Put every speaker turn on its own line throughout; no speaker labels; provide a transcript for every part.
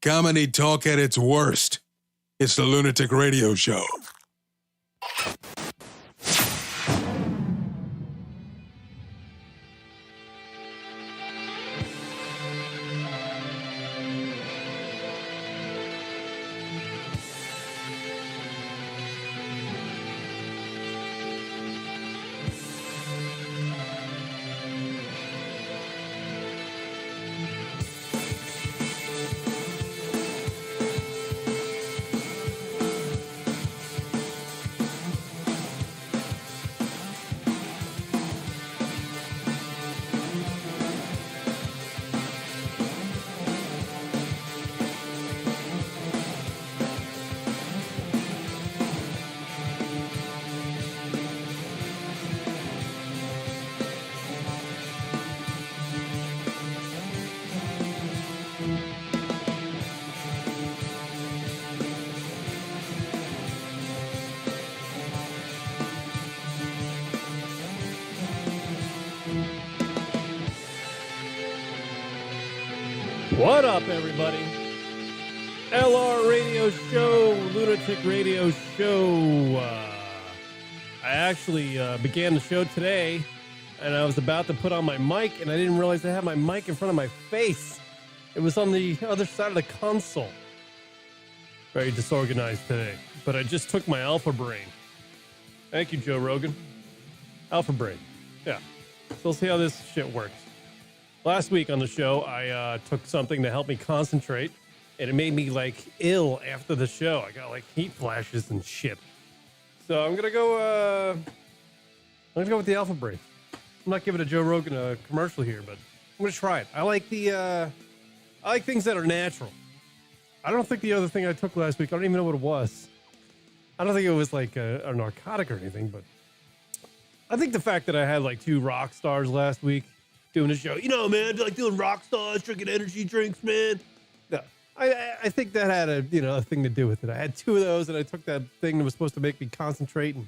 Comedy talk at its worst. It's the Lunatic Radio Show.
What up, everybody? LR Radio Show, Lunatic Radio Show. I actually began the show today, and I was about to put on my mic, and I didn't realize I had my mic in front of my face. It was on the other side of the console. Very disorganized today, but I just took my Alpha Brain. Thank you, Joe Rogan. Alpha Brain. Yeah. So we'll see how this shit works. Last week on the show, I took something to help me concentrate, and it made me, like, ill after the show. I got, like, heat flashes and shit. So I'm gonna go with the Alpha Brain. I'm not giving a Joe Rogan a commercial here, but I'm gonna try it. I like things that are natural. I don't think the other thing I took last week, I don't even know what it was. I don't think it was, like, a narcotic or anything, but I think the fact that I had, like, 2 rock stars last week doing a show, you know, man, I like doing rock stars, drinking energy drinks, man. No, I think that had a thing to do with it. I had 2 of those, and I took that thing that was supposed to make me concentrate, and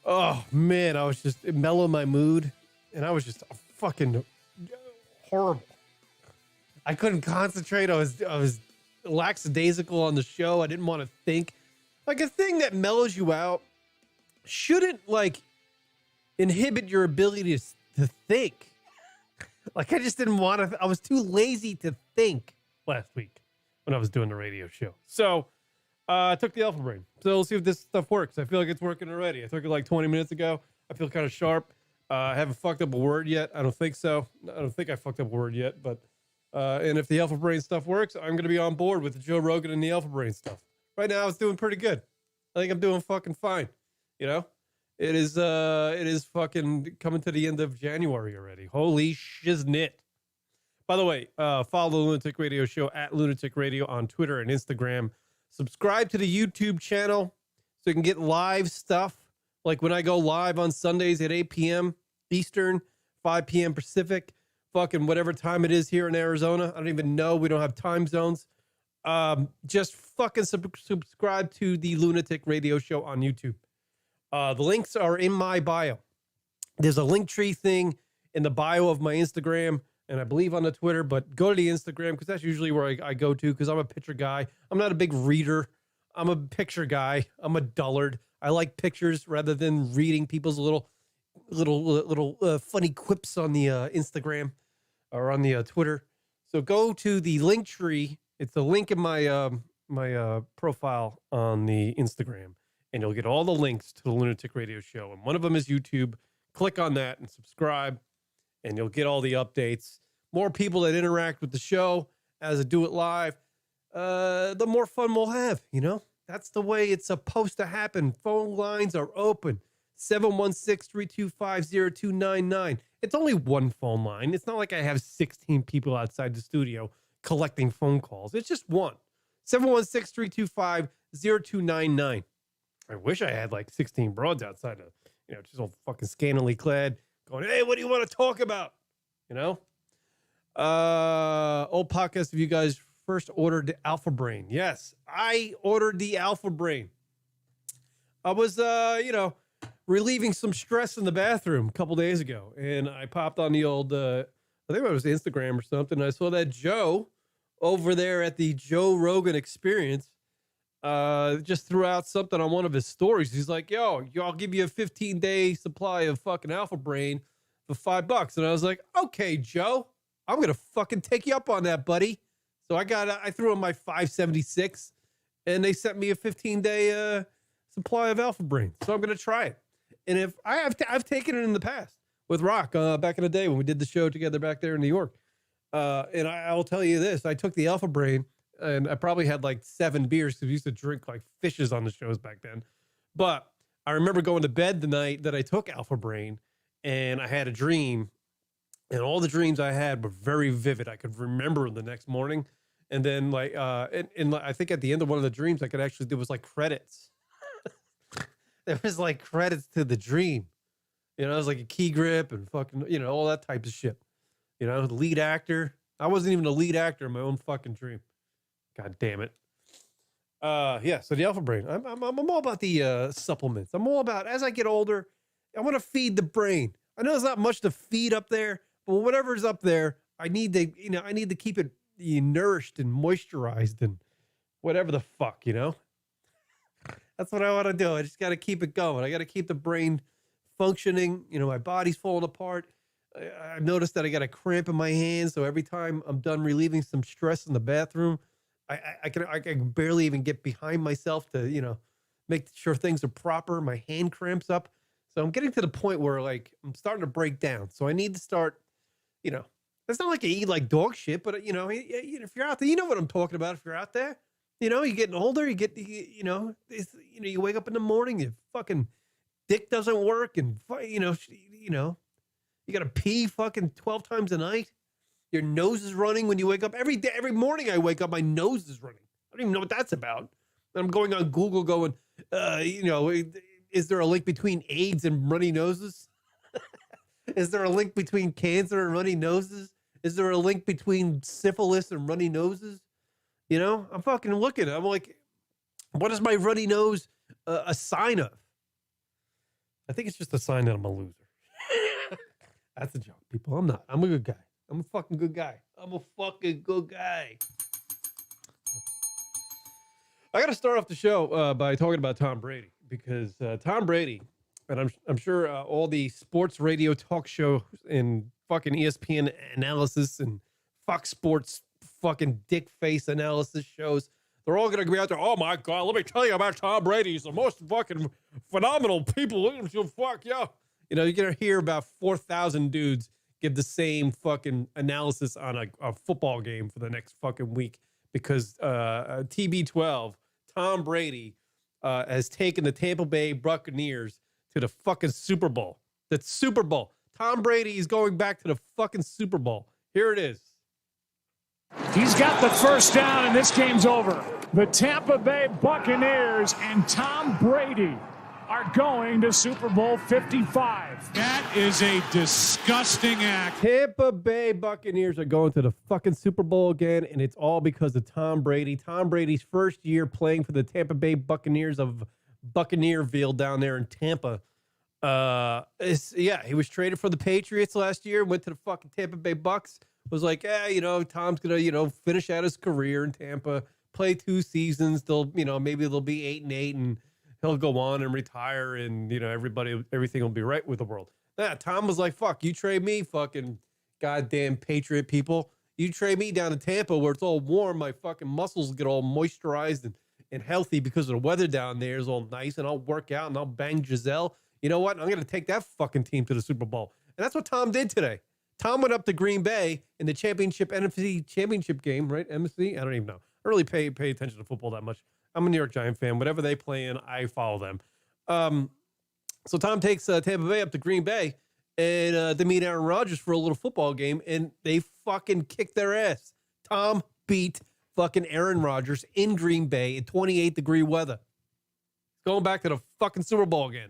oh man, I was just it mellowed my mood, and I was just fucking horrible. I couldn't concentrate. I was lackadaisical on the show. I didn't want to think. Like, a thing that mellows you out shouldn't, like, inhibit your ability to think. Like, I just didn't want to. I was too lazy to think last week when I was doing the radio show. So I took the Alpha Brain. So we'll see if this stuff works. I feel like it's working already. I took it like 20 minutes ago. I feel kind of sharp. I haven't fucked up a word yet. I don't think so. I don't think I fucked up a word yet. But and if the Alpha Brain stuff works, I'm going to be on board with the Joe Rogan and the Alpha Brain stuff. Right now, it's doing pretty good. I think I'm doing fucking fine. You know? It is fucking coming to the end of January already. Holy shiznit. By the way, follow the Lunatic Radio Show at Lunatic Radio on Twitter and Instagram. Subscribe to the YouTube channel so you can get live stuff. Like when I go live on Sundays at 8 p.m. Eastern, 5 p.m. Pacific, fucking whatever time it is here in Arizona. I don't even know. We don't have time zones. Just fucking subscribe to the Lunatic Radio Show on YouTube. The links are in my bio. There's a Linktree thing in the bio of my Instagram, and I believe on the Twitter, but go to the Instagram because that's usually where I go to because I'm a picture guy. I'm not a big reader. I'm a picture guy. I'm a dullard. I like pictures rather than reading people's little funny quips on the Instagram or on the Twitter. So go to the Linktree. It's a link in my my profile on the Instagram. And you'll get all the links to the Lunatic Radio Show. And one of them is YouTube. Click on that and subscribe, and you'll get all the updates. More people that interact with the show as I do it live, the more fun we'll have, you know? That's the way it's supposed to happen. Phone lines are open. 716-325-0299. It's only one phone line. It's not like I have 16 people outside the studio collecting phone calls. It's just one. 716-325-0299. I wish I had like 16 broads outside of, just all fucking scantily clad going, hey, what do you want to talk about? You know? Old podcast of you guys first ordered the Alpha Brain. Yes, I ordered the Alpha Brain. I was, relieving some stress in the bathroom a couple days ago. And I popped on the old, I think it was Instagram or something. And I saw that Joe over there at the Joe Rogan Experience, just threw out something on one of his stories. He's like, yo, I'll give you a 15-day supply of fucking Alpha Brain for $5. And I was like, okay, Joe, I'm going to fucking take you up on that, buddy. So I threw in my 576 and they sent me a 15-day supply of Alpha Brain. So I'm going to try it. And if I've taken it in the past with Rock back in the day when we did the show together back there in New York. And I'll tell you this, I took the Alpha Brain and I probably had like 7 beers because we used to drink like fishes on the shows back then. But I remember going to bed the night that I took Alpha Brain and I had a dream, and all the dreams I had were very vivid. I could remember the next morning. And then like, and I think at the end of one of the dreams, there was like credits. There was like credits to the dream. You know, it was like a key grip and fucking, you know, all that type of shit. You know, the lead actor. I wasn't even a lead actor in my own fucking dream. God damn it. Yeah, so the Alpha Brain. I'm all about the supplements. I'm all about, as I get older, I want to feed the brain. I know there's not much to feed up there, but whatever's up there, I need to keep it nourished and moisturized and whatever the fuck, you know? That's what I want to do. I just got to keep it going. I got to keep the brain functioning. You know, my body's falling apart. I've noticed that I got a cramp in my hands. So every time I'm done relieving some stress in the bathroom, I can barely even get behind myself to, you know, make sure things are proper. My hand cramps up. So I'm getting to the point where like I'm starting to break down. So I need to start, you know, it's not like I eat like dog shit, but you know, if you're out there, you know what I'm talking about. If you're out there, you know, you're getting older, you know, you wake up in the morning, your fucking dick doesn't work, and you know, you got to pee fucking 12 times a night. Your nose is running when you wake up. Every day, every morning I wake up, my nose is running. I don't even know what that's about. I'm going on Google going, you know, is there a link between AIDS and runny noses? Is there a link between cancer and runny noses? Is there a link between syphilis and runny noses? You know, I'm fucking looking. I'm like, what is my runny nose a sign of? I think it's just a sign that I'm a loser. That's a joke, people. I'm not. I'm a good guy. I'm a fucking good guy. I'm a fucking good guy. I got to start off the show by talking about Tom Brady, because Tom Brady, and I'm sure all the sports radio talk shows and fucking ESPN analysis and Fox Sports fucking dick face analysis shows, they're all going to be out there. Oh my God, let me tell you about Tom Brady. He's the most fucking phenomenal people. Fuck yeah. You know, you're going to hear about 4,000 dudes give the same fucking analysis on a football game for the next fucking week, because TB12, Tom Brady, has taken the Tampa Bay Buccaneers to the fucking Super Bowl. The Super Bowl. Tom Brady is going back to the fucking Super Bowl. Here it is.
He's got the first down and this game's over. The Tampa Bay Buccaneers and Tom Brady are going to Super Bowl 55.
That is a disgusting act.
Tampa Bay Buccaneers are going to the fucking Super Bowl again, and it's all because of Tom Brady. Tom Brady's first year playing for the Tampa Bay Buccaneers of Buccaneerville down there in Tampa. He was traded for the Patriots last year, went to the fucking Tampa Bay Bucks, was like, you know, Tom's going to, you know, finish out his career in Tampa, play 2 seasons. They'll, you know, maybe they'll be 8-8 and he'll go on and retire, and, you know, everything will be right with the world. Tom was like, fuck, you trade me, fucking goddamn Patriot people. You trade me down to Tampa where it's all warm. My fucking muscles get all moisturized and healthy because of the weather down there is all nice, and I'll work out and I'll bang Giselle. You know what? I'm going to take that fucking team to the Super Bowl. And that's what Tom did today. Tom went up to Green Bay in the NFC championship game, right? NFC? I don't even know. I don't really pay attention to football that much. I'm a New York Giant fan. Whatever they play in, I follow them. So Tom takes Tampa Bay up to Green Bay, and they meet Aaron Rodgers for a little football game, and they fucking kick their ass. Tom beat fucking Aaron Rodgers in Green Bay in 28-degree weather. Going back to the fucking Super Bowl again.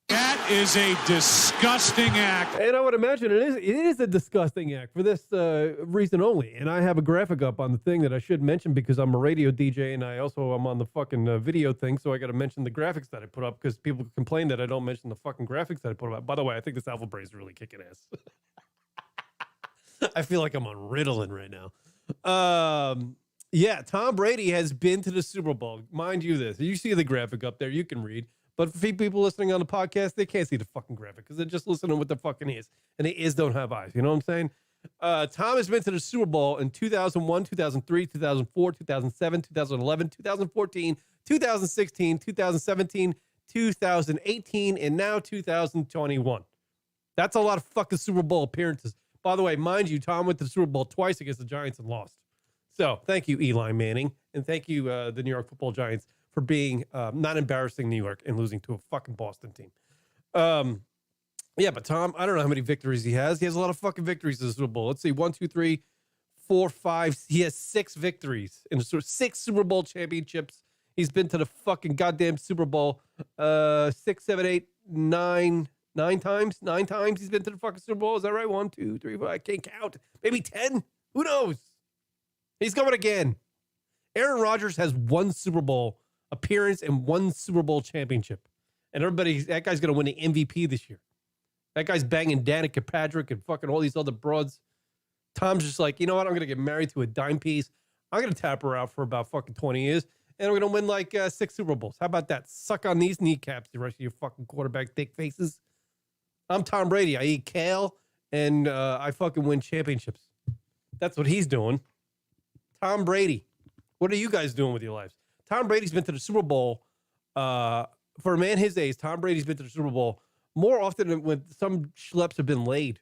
That is a disgusting act.
And I would imagine it is a disgusting act for this reason only. And I have a graphic up on the thing that I should mention because I'm a radio DJ and I also am on the fucking video thing. So I got to mention the graphics that I put up because people complain that I don't mention the fucking graphics that I put up. By the way, I think this Alpha Brain is really kicking ass. I feel like I'm on Ritalin right now. Yeah, Tom Brady has been to the Super Bowl. Mind you this. You see the graphic up there. You can read. But for people listening on the podcast, they can't see the fucking graphic because they're just listening with the fucking ears. And the ears don't have eyes. You know what I'm saying? Tom has been to the Super Bowl in 2001, 2003, 2004, 2007, 2011, 2014, 2016, 2017, 2018, and now 2021. That's a lot of fucking Super Bowl appearances. By the way, mind you, Tom went to the Super Bowl twice against the Giants and lost. So thank you, Eli Manning. And thank you, the New York Football Giants, for being not embarrassing New York and losing to a fucking Boston team. Yeah, but Tom, I don't know how many victories he has. He has a lot of fucking victories in the Super Bowl. Let's see, 1, 2, 3, 4, 5. He has 6 victories in the 6 Super Bowl championships. He's been to the fucking goddamn Super Bowl 6, 7, 8, 9 times. 9 times he's been to the fucking Super Bowl. Is that right? 1, 2, 3, 4. I can't count. Maybe 10. Who knows? He's going again. Aaron Rodgers has 1 Super Bowl appearance and 1 Super Bowl championship. And that guy's going to win the MVP this year. That guy's banging Danica Patrick and fucking all these other broads. Tom's just like, you know what? I'm going to get married to a dime piece. I'm going to tap her out for about fucking 20 years. And I'm going to win like 6 Super Bowls. How about that? Suck on these kneecaps, the rest of your fucking quarterback dick faces. I'm Tom Brady. I eat kale and I fucking win championships. That's what he's doing. Tom Brady. What are you guys doing with your lives? Tom Brady's been to the Super Bowl. For a man his age, Tom Brady's been to the Super Bowl more often than when some schleps have been laid.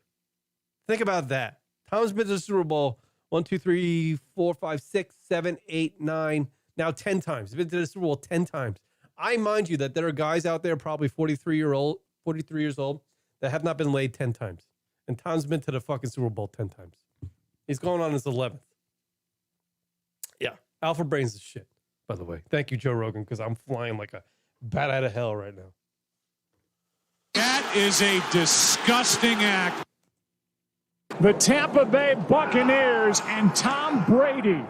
Think about that. Tom's been to the Super Bowl 1, 2, 3, 4, 5, 6, 7, 8, 9, now 10 times. He's been to the Super Bowl 10 times. I mind you that there are guys out there, probably 43 years old, that have not been laid 10 times. And Tom's been to the fucking Super Bowl 10 times. He's going on his 11th. Yeah. Alpha Brains is shit, by the way. Thank you, Joe Rogan, because I'm flying like a bat out of hell right now.
That is a disgusting act.
The Tampa Bay Buccaneers and Tom Brady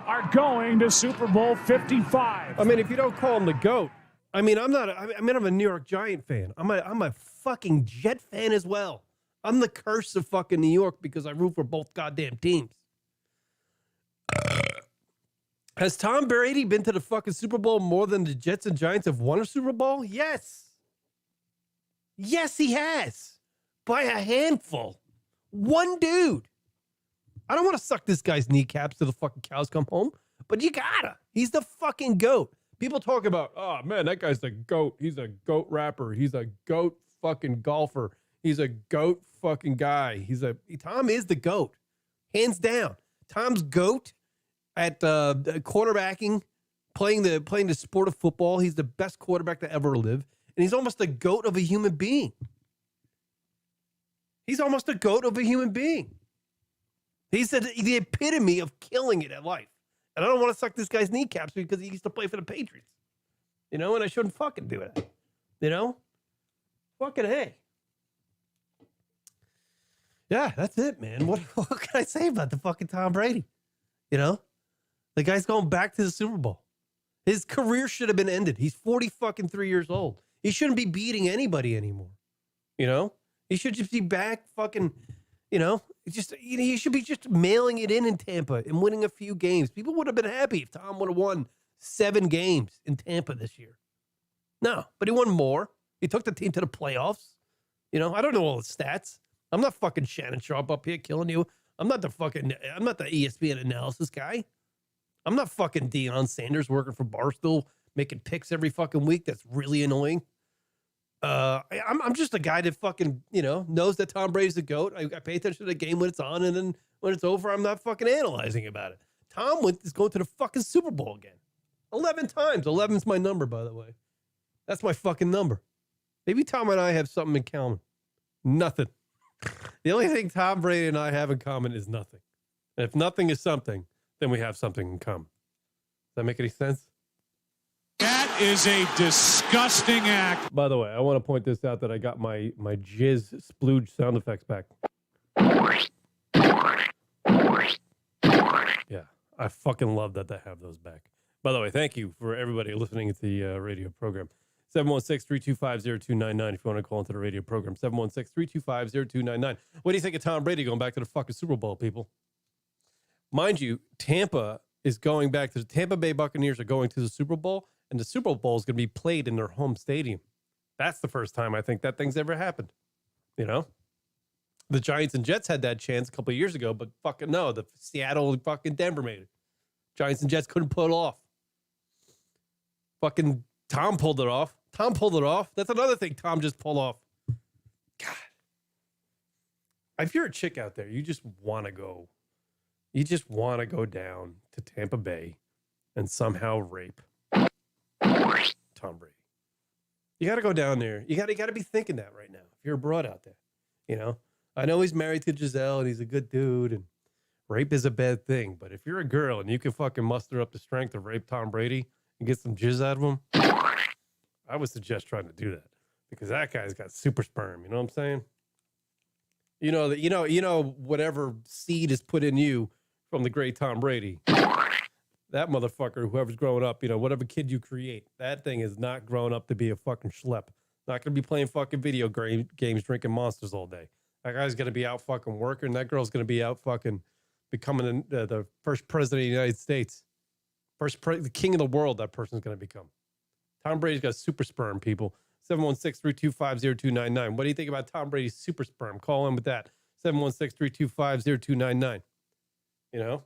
are going to Super Bowl 55.
I mean, if you don't call him the GOAT, I mean, I'm a New York Giant fan. I'm a fucking Jet fan as well. I'm the curse of fucking New York because I root for both goddamn teams. Has Tom Brady been to the fucking Super Bowl more than the Jets and Giants have won a Super Bowl? Yes. Yes, he has. By a handful. One dude. I don't want to suck this guy's kneecaps till the fucking cows come home, but you gotta. He's the fucking GOAT. People talk about, oh man, that guy's the GOAT. He's a GOAT rapper. He's a GOAT fucking golfer. He's a GOAT fucking guy. Tom is the GOAT. Hands down. Tom's GOAT at quarterbacking, playing the sport of football. He's the best quarterback to ever live. And he's almost the GOAT of a human being. He's almost the GOAT of a human being. He's the epitome of killing it at life. And I don't want to suck this guy's kneecaps because he used to play for the Patriots. You know, and I shouldn't fucking do that. You know? Fucking hey. Yeah, that's it, man. What can I say about the fucking Tom Brady? You know? The guy's going back to the Super Bowl. His career should have been ended. He's 43 years old. He shouldn't be beating anybody anymore. You know? He should just be back fucking, you know, he should be just mailing it in Tampa and winning a few games. People would have been happy if Tom would have won 7 games in Tampa this year. No, but he won more. He took the team to the playoffs. You know, I don't know all the stats. I'm not fucking Shannon Sharp up here killing you. I'm not the ESPN analysis guy. I'm not fucking Deion Sanders working for Barstool, making picks every fucking week. That's really annoying. I'm just a guy that fucking, you know, knows that Tom Brady's the GOAT. I pay attention to the game when it's on, and then when it's over, I'm not fucking analyzing about it. Tom is going to the fucking Super Bowl again. 11 times. 11's my number, by the way. That's my fucking number. Maybe Tom and I have something in common. Nothing. The only thing Tom Brady and I have in common is nothing. And if nothing is something, then we have something in common. Does that make any sense?
That is a disgusting act.
By the way, I want to point this out that I got my jizz splooge sound effects back. Yeah, I fucking love that I have those back. By the way, thank you for everybody listening to the radio program. 716-325-0299 if you want to call into the radio program. 716-325-0299. What do you think of Tom Brady going back to the fucking Super Bowl, people? Mind you, Tampa is going back to the Tampa Bay Buccaneers are going to the Super Bowl, and the Super Bowl is going to be played in their home stadium. That's the first time I think that thing's ever happened. You know, the Giants and Jets had that chance a couple of years ago, but fucking no, the Seattle and fucking Denver made it. Giants and Jets couldn't pull it off. Fucking Tom pulled it off. Tom pulled it off. That's another thing Tom just pulled off. God. If you're a chick out there, you just want to go. You just want to go down to Tampa Bay and somehow rape Tom Brady. You got to go down there. You got to be thinking that right now. If you're a broad out there, you know, I know he's married to Giselle and he's a good dude and rape is a bad thing. But if you're a girl and you can fucking muster up the strength to rape Tom Brady and get some jizz out of him, I would suggest trying to do that because that guy's got super sperm. You know what I'm saying? You know, whatever seed is put in you from the great Tom Brady, that motherfucker, whoever's growing up, you know, whatever kid you create, that thing is not growing up to be a fucking schlep. Not going to be playing fucking video games, drinking Monsters all day. That guy's going to be out fucking working. That girl's going to be out fucking becoming the first president of the United States. The king of the world, that person's going to become. Tom Brady's got super sperm, people. 716-325-0299. What do you think about Tom Brady's super sperm? Call in with that. 716-325-0299. You know?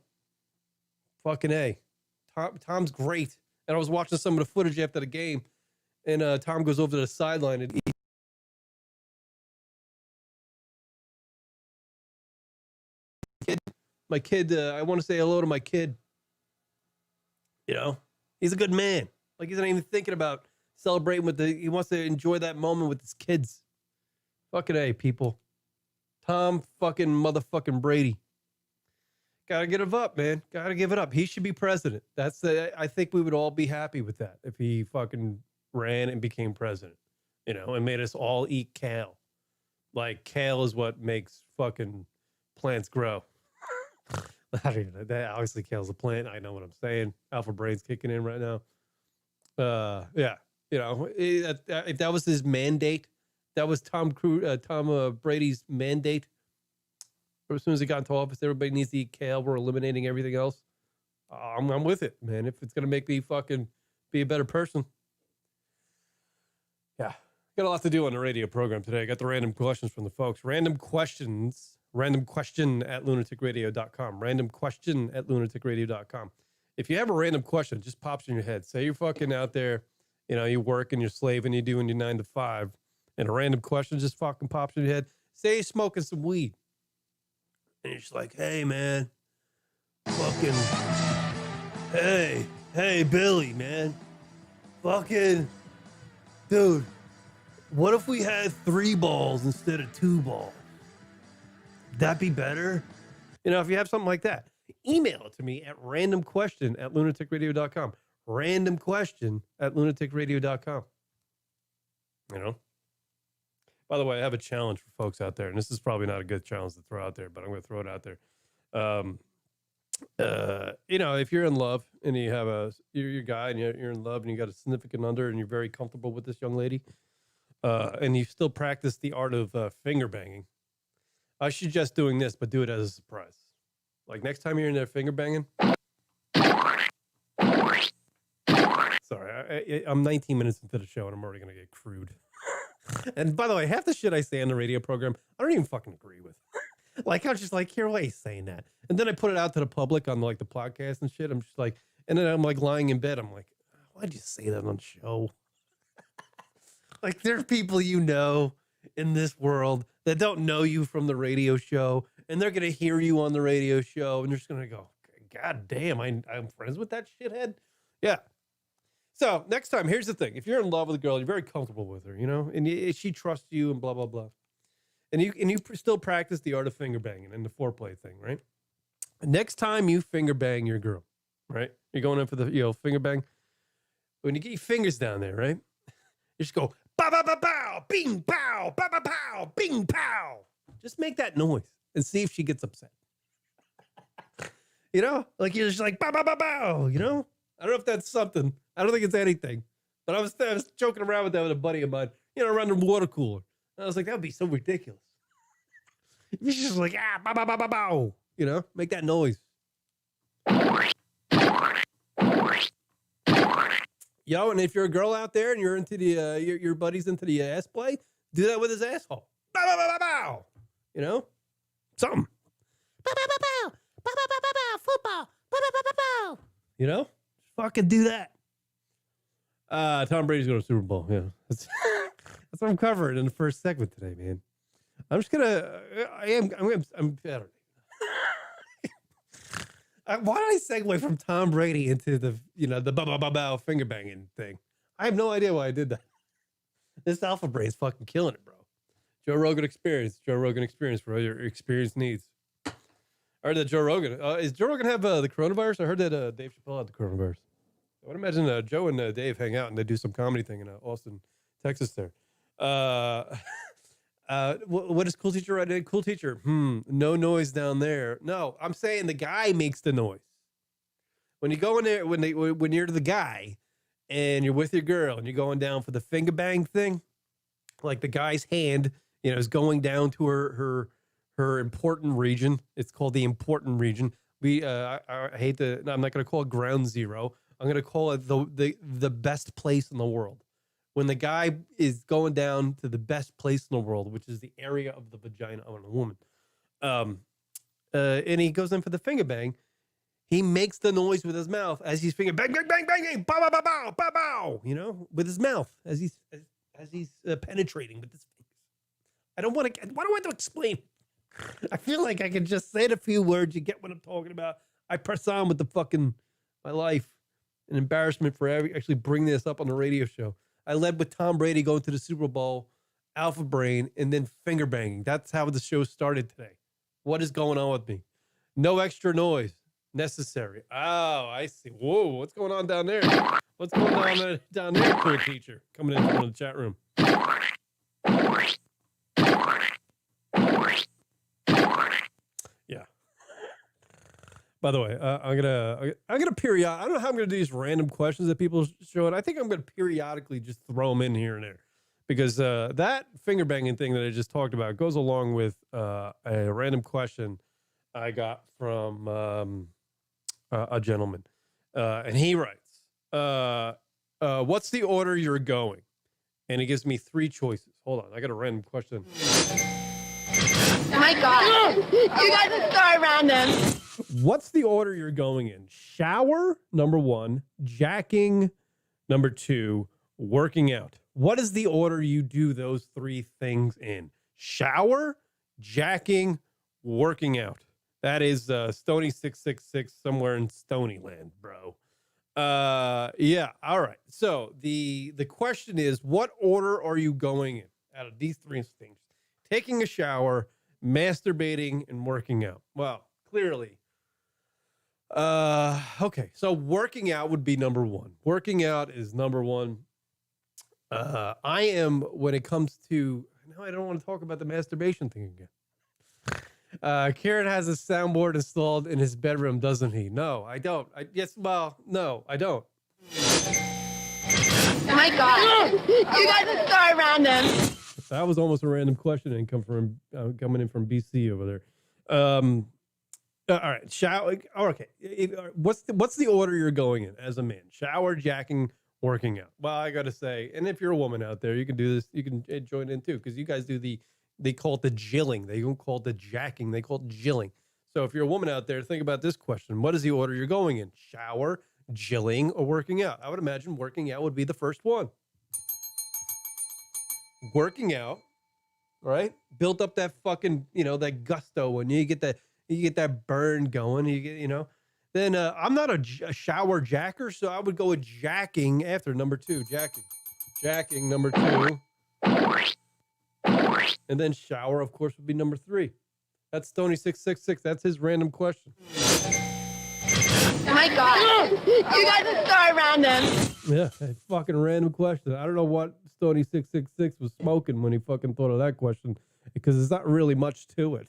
Fucking A. Tom's great. And I was watching some of the footage after the game, and Tom goes over to the sideline and my kid, I want to say hello to my kid. You know? He's a good man. Like, he's not even thinking about celebrating he wants to enjoy that moment with his kids. Fucking A, people. Tom fucking motherfucking Brady. Gotta give it up, man. Gotta give it up. He should be president. I think we would all be happy with that if he fucking ran and became president, you know, and made us all eat kale. Like, kale is what makes fucking plants grow. I don't even know. That obviously kale's a plant. I know what I'm saying. Alpha brain's kicking in right now. Yeah. You know, if that was his mandate, that was Tom Brady's mandate. As soon as he got into office, everybody needs to eat kale. We're eliminating everything else. I'm with it, man. If it's going to make me fucking be a better person. Yeah. Got a lot to do on the radio program today. I got the random questions from the folks. Random question at LunaticRadio.com. Random question at LunaticRadio.com. If you have a random question, it just pops in your head. Say you're fucking out there, you know, you work and you're slaving, you're doing your 9 to 5, and a random question just fucking pops in your head. Say you're smoking some weed. And you're just like, hey, man, fucking, hey, Billy, man, fucking, dude, what if we had 3 balls instead of 2 balls? Would that be better? You know, if you have something like that, email it to me at randomquestion@lunaticradio.com. Randomquestion@lunaticradio.com. You know? By the way, I have a challenge for folks out there, and this is probably not a good challenge to throw out there, but I'm going to throw it out there. You know, if you're in love and you have you're a guy and you're in love and you got a significant other and you're very comfortable with this young lady, and you still practice the art of finger banging, I suggest doing this, but do it as a surprise. Like next time you're in there finger banging. Sorry, I'm 19 minutes into the show and I'm already going to get crude. And by the way, half the shit I say on the radio program, I don't even fucking agree with. Like, I was just like, here, why are you saying that? And then I put it out to the public on like the podcast and shit. I'm just like, and then I'm like lying in bed. I'm like, why'd you say that on the show? Like, there's people you know in this world that don't know you from the radio show, and they're going to hear you on the radio show, and they're just going to go, God damn, I'm friends with that shithead? Yeah. So next time, here's the thing. If you're in love with a girl, you're very comfortable with her, you know, and she trusts you and blah, blah, blah. And you still practice the art of finger banging and the foreplay thing, right? Next time you finger bang your girl, right? You're going in for the, finger bang. When you get your fingers down there, right? You just go, ba ba ba bow, bing pow, ba ba pow, bing pow. Just make that noise and see if she gets upset. You know, like you're just like ba ba ba bow. You know, I don't know if that's something. I don't think it's anything. But I was joking around with that with a buddy of mine. You know, around the water cooler. And I was like, that would be so ridiculous. You're just like ba ba ba ba bow. You know, make that noise. Yo, and if you're a girl out there and you're into the your buddy's into the ass play, do that with his asshole. Bow, bow, bow, bow, bow. You know, something. Bow, bow, bow, bow. Bow, bow, bow, bow, bow. Football. Bow, bow, bow, bow, bow. You know, fucking do that. Tom Brady's going to Super Bowl. Yeah, that's what I'm covering in the first segment today, man. I'm just gonna. I'm better. Why did I segue from Tom Brady into the bow finger banging thing? I have no idea why I did that. This alpha brain's fucking killing it, bro. Joe Rogan experience for all your experience needs. I heard that Joe Rogan. Is Joe Rogan have the coronavirus? I heard that Dave Chappelle had the coronavirus. I would imagine Joe and Dave hang out and they do some comedy thing in Austin, Texas. There. What is Cool Teacher right now? Cool Teacher. No noise down there. No, I'm saying the guy makes the noise. When you go in there, when you're the guy and you're with your girl and you're going down for the finger bang thing, like the guy's hand, is going down to her important region. It's called the important region. I hate to. I'm not going to call it ground zero. I'm going to call it the best place in the world. When the guy is going down to the best place in the world, which is the area of the vagina of a woman, and he goes in for the finger bang, he makes the noise with his mouth as he's finger bang, bang, bang, bang, bang, bow, bow, bow, bow, bow, bow, with his mouth as he's penetrating with his fingers. Why do I have to explain? I feel like I can just say it a few words. You get what I'm talking about. I press on with my life. An embarrassment for actually bringing this up on the radio show. I led with Tom Brady going to the Super Bowl, alpha brain, and then finger banging. That's how the show started today. What is going on with me? No extra noise necessary. Oh, I see. Whoa, what's going on down there? What's going on down there, Cool Teacher? Coming in from the chat room. Yeah. By the way, I'm gonna period. I don't know how I'm gonna do these random questions that people show it. I think I'm gonna periodically just throw them in here and there, because that finger banging thing that I just talked about goes along with a random question I got from a gentleman, and he writes, "What's the order you're going?" And he gives me 3 choices. Hold on, I got a random question.
Oh my God, you guys are so random.
What's the order you're going in? Shower, number 1. Jacking, number 2. Working out. What is the order you do those 3 things in? Shower, jacking, working out. That is Stony 666 somewhere in Stony Land, bro. Yeah. All right. So the question is, what order are you going in out of these 3 things? Taking a shower, masturbating, and working out. Well, clearly. Okay. So working out would be number 1. Working out is number 1. I am, when it comes to, no, I don't want to talk about the masturbation thing again. Kieran has a soundboard installed in his bedroom, doesn't he? No, I don't. No, I don't.
Oh my God, you guys are so random.
That was almost a random question and coming in from BC over there. All right, shower. Okay, what's the order you're going in as a man? Shower, jacking, working out. Well, I gotta say, and if you're a woman out there, you can do this. You can join in too, because you guys do they call it the jilling. They don't call it the jacking. They call it jilling. So if you're a woman out there, think about this question: what is the order you're going in? Shower, jilling, or working out? I would imagine working out would be the first one. Working out, right? Built up that fucking, that gusto when you get that burn going. You get, Then I'm not a shower jacker, so I would go with jacking after number 2. Jacking number 2, and then shower, of course, would be number 3. That's Stony 666. That's his random question.
Oh my God, you guys are so random.
Yeah, a fucking random question. I don't know what Stony 666 was smoking when he fucking thought of that question, because there's not really much to it.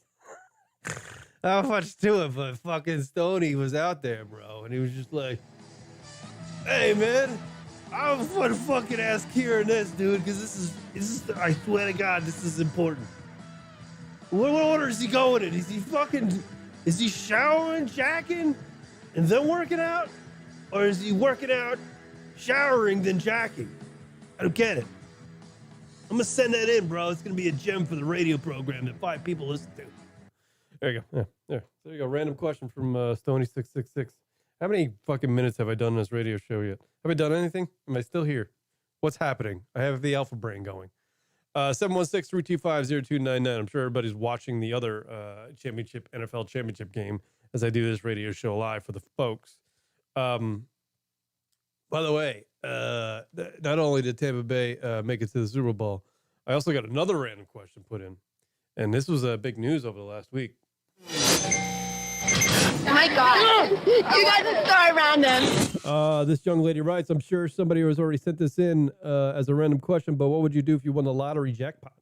Not much to it, but fucking Stony was out there, bro, and he was just like, "Hey, man, I was going to fucking ask Kieran this, dude, because this is, I swear to God, this is important. What order is he going in? Is he showering, jacking,
and then working out? Or is he working out, showering, then jacking? I don't get it. I'm going to send that in, bro. It's going to be a gem for the radio program that 5 people listen to.
There you go. Yeah, there you go. Random question from Stony666. How many fucking minutes have I done on this radio show yet? Have I done anything? Am I still here? What's happening? I have the alpha brain going. 716-325-0299. I'm sure everybody's watching the other NFL championship game as I do this radio show live for the folks. By the way, not only did Tampa Bay make it to the Super Bowl, I also got another random question put in. And this was big news over the last week.
Oh my God. You guys are so random.
This young lady writes, I'm sure somebody has already sent this in as a random question, but what would you do if you won the lottery jackpot?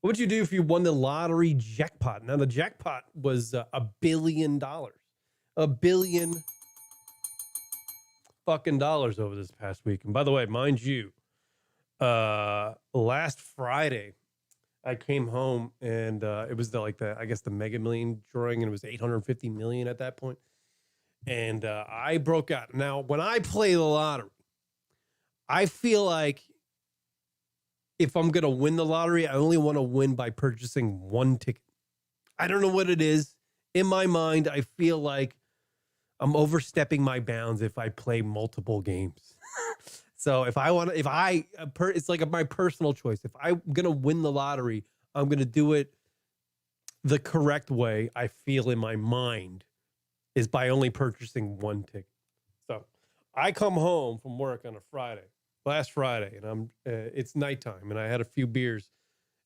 What would you do if you won the lottery jackpot? Now, the jackpot was $1 billion. $1 billion fucking dollars over this past week. And by the way, mind you, last Friday, I came home and it was the Mega Million drawing, and it was 850 million at that point. And I broke out. Now, when I play the lottery, I feel like if I'm going to win the lottery, I only want to win by purchasing one ticket. I don't know what it is. In my mind, I feel like I'm overstepping my bounds if I play multiple games. So it's like my personal choice. If I'm going to win the lottery, I'm going to do it the correct way I feel in my mind is by only purchasing one ticket. So I come home from work on last Friday, and it's nighttime, and I had a few beers,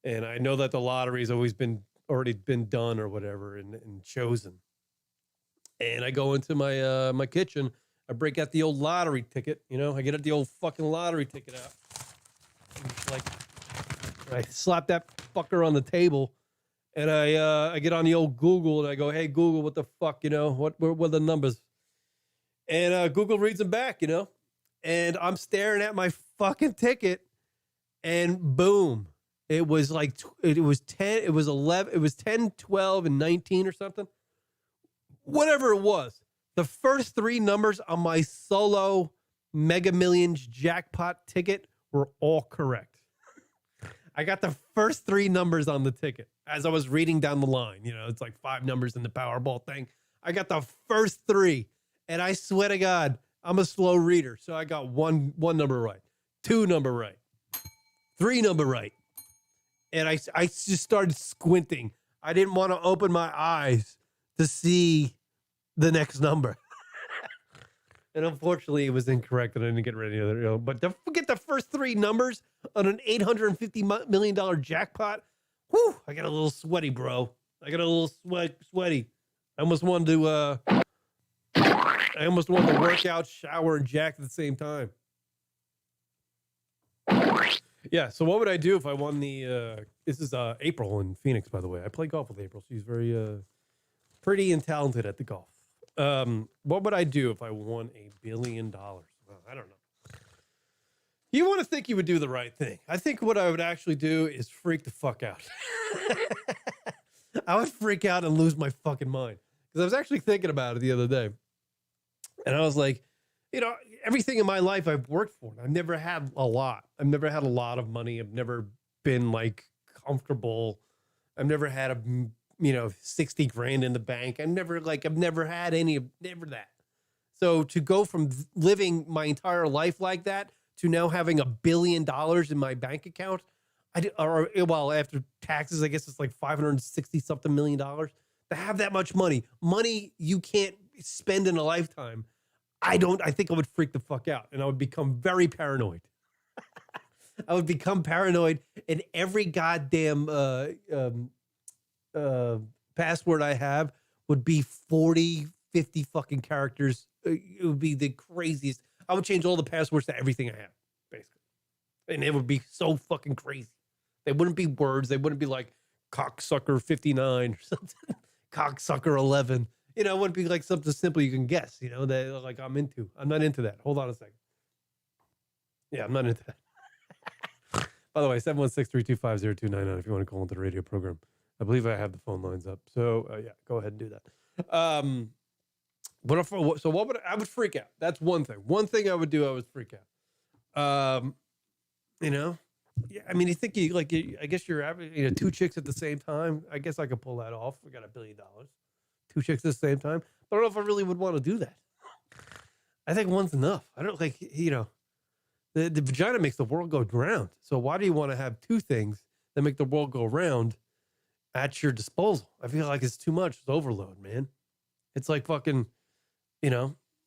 and I know that the lottery's already been done or whatever and chosen. And I go into my kitchen. I break out the old lottery ticket. I get the old fucking lottery ticket out. I slap that fucker on the table, and I get on the old Google, and I go, hey, Google, what the fuck, what are the numbers? And Google reads them back, and I'm staring at my fucking ticket, and boom. It was 10, it was 11, it was 10, 12, and 19 or something. Whatever it was. The first 3 numbers on my solo Mega Millions jackpot ticket were all correct. I got the first 3 numbers on the ticket as I was reading down the line. It's like 5 numbers in the Powerball thing. I got the first 3, and I swear to God, I'm a slow reader. So I got one number right, 2 number right, 3 number right. And I just started squinting. I didn't want to open my eyes to see the next number. And unfortunately, it was incorrect, and I didn't get rid of the other. But to get the first 3 numbers on an $850 million jackpot, whew, I got a little sweaty, bro. I got a little sweaty. I almost wanted to work out, shower, and jack at the same time. Yeah, so what would I do if I won the... this is April in Phoenix, by the way. I play golf with April. She's very pretty and talented at the golf. What would I do if I won $1 billion? Well, I don't know. You want to think you would do the right thing. I think what I would actually do is freak the fuck out. I would freak out and lose my fucking mind. Because I was actually thinking about it the other day. And I was like, everything in my life I've worked for. I've never had a lot. I've never had a lot of money. I've never been comfortable. I've never had 60 grand in the bank. I've never had never that. So to go from living my entire life like that to now having $1 billion in my bank account, after taxes, I guess it's like 560 something million dollars. To have that much money you can't spend in a lifetime. I think I would freak the fuck out, and I would become very paranoid. I would become paranoid, and every goddamn password I have would be 40, 50 fucking characters. It would be the craziest. I would change all the passwords to everything I have, basically. And it would be so fucking crazy. They wouldn't be words. They wouldn't be like cocksucker 59 or something. Cocksucker 11. It wouldn't be like something simple you can guess, that like I'm into. I'm not into that. Hold on a second. Yeah, I'm not into that. By the way, 716-325-0299 if you want to call into the radio program. I believe I have the phone lines up. So, yeah, go ahead and do that. What if? So what would I would freak out? That's one thing. One thing I would do, I would freak out. You know, yeah. I mean, I guess you're having two chicks at the same time. I guess I could pull that off. We got $1 billion. Two chicks at the same time. But I don't know if I really would want to do that. I think one's enough. I don't like the vagina makes the world go round. So why do you want to have two things that make the world go round at your disposal? I feel like it's too much. It's overload, man. It's like fucking.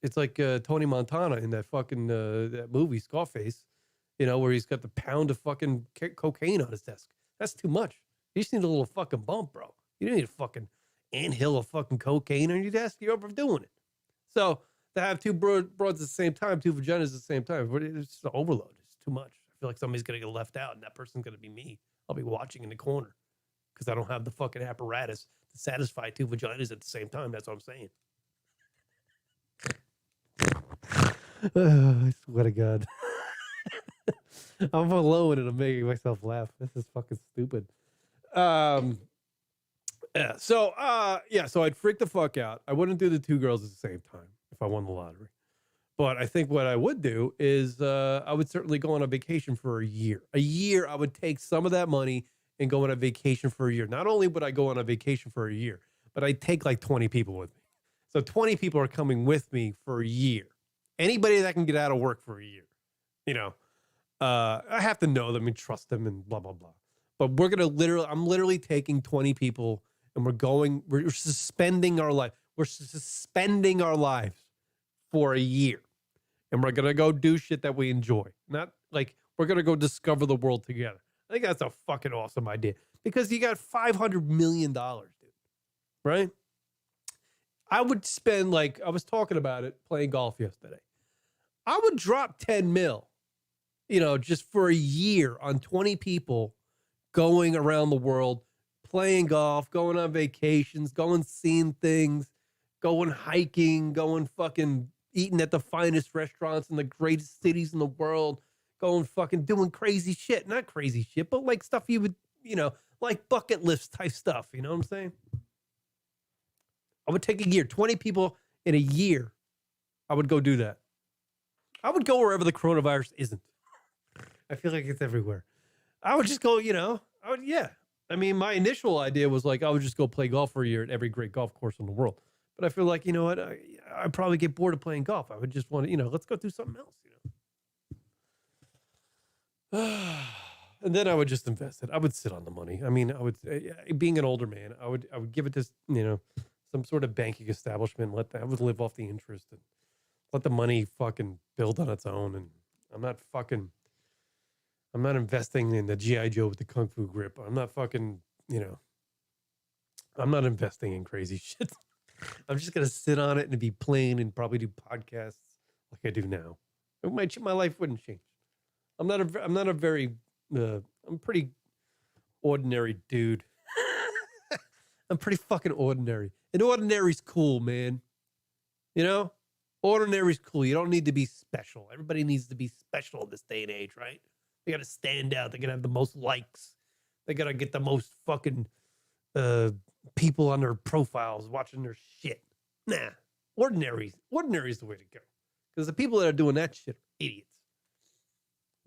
It's like Tony Montana in that fucking that movie Scarface, where he's got the pound of fucking cocaine on his desk. That's too much. You just need a little fucking bump, bro. You don't need a fucking anthill of fucking cocaine on your desk. You're overdoing it. So to have two broads at the same time, two vaginas at the same time, it's just an overload. It's too much. I feel like somebody's going to get left out, and that person's going to be me. I'll be watching in the corner because I don't have the fucking apparatus to satisfy two vaginas at the same time. That's what I'm saying. I swear to God. I'm alone and I'm making myself laugh. This is fucking stupid. So I'd freak the fuck out. I wouldn't do the two girls at the same time if I won the lottery. But I think what I would do is I would certainly go on a vacation for a year. A year, I would take some of that money and go on a vacation for a year. Not only would I go on a vacation for a year, but I'd take like 20 people with me. So 20 people are coming with me for a year. Anybody that can get out of work for a year, I have to know them and trust them and blah, blah, blah. But I'm literally taking 20 people and we're suspending our life. We're suspending our lives for a year. And we're going to go do shit that we enjoy. Not like we're going to go discover the world together. I think that's a fucking awesome idea because you got $500 million, dude. Right? I would spend I was talking about it playing golf yesterday. I would drop 10 mil, just for a year on 20 people going around the world, playing golf, going on vacations, going seeing things, going hiking, going fucking eating at the finest restaurants in the greatest cities in the world, going fucking doing crazy shit. Not crazy shit, but like stuff you would, like bucket list type stuff. You know what I'm saying? I would take a year, 20 people in a year. I would go do that. I would go wherever the coronavirus isn't. I feel like it's everywhere. I would just go, I mean, my initial idea was I would just go play golf for a year at every great golf course in the world. But I feel like, I'd probably get bored of playing golf. I would just want to, let's go do something else, And then I would just invest it. I would sit on the money. I mean, being an older man, I would give it this, some sort of banking establishment. I would live off the interest and let the money fucking build on its own. And I'm not investing in the G.I. Joe with the Kung Fu grip. I'm not fucking, I'm not investing in crazy shit. I'm just going to sit on it and be plain and probably do podcasts like I do now. My life wouldn't change. I'm pretty ordinary dude. I'm pretty fucking ordinary. And ordinary's cool, man. Ordinary's cool. You don't need to be special. Everybody needs to be special in this day and age, right? They got to stand out. They got to have the most likes. They got to get the most fucking people on their profiles watching their shit. Nah, ordinary is the way to go. Because the people that are doing that shit are idiots.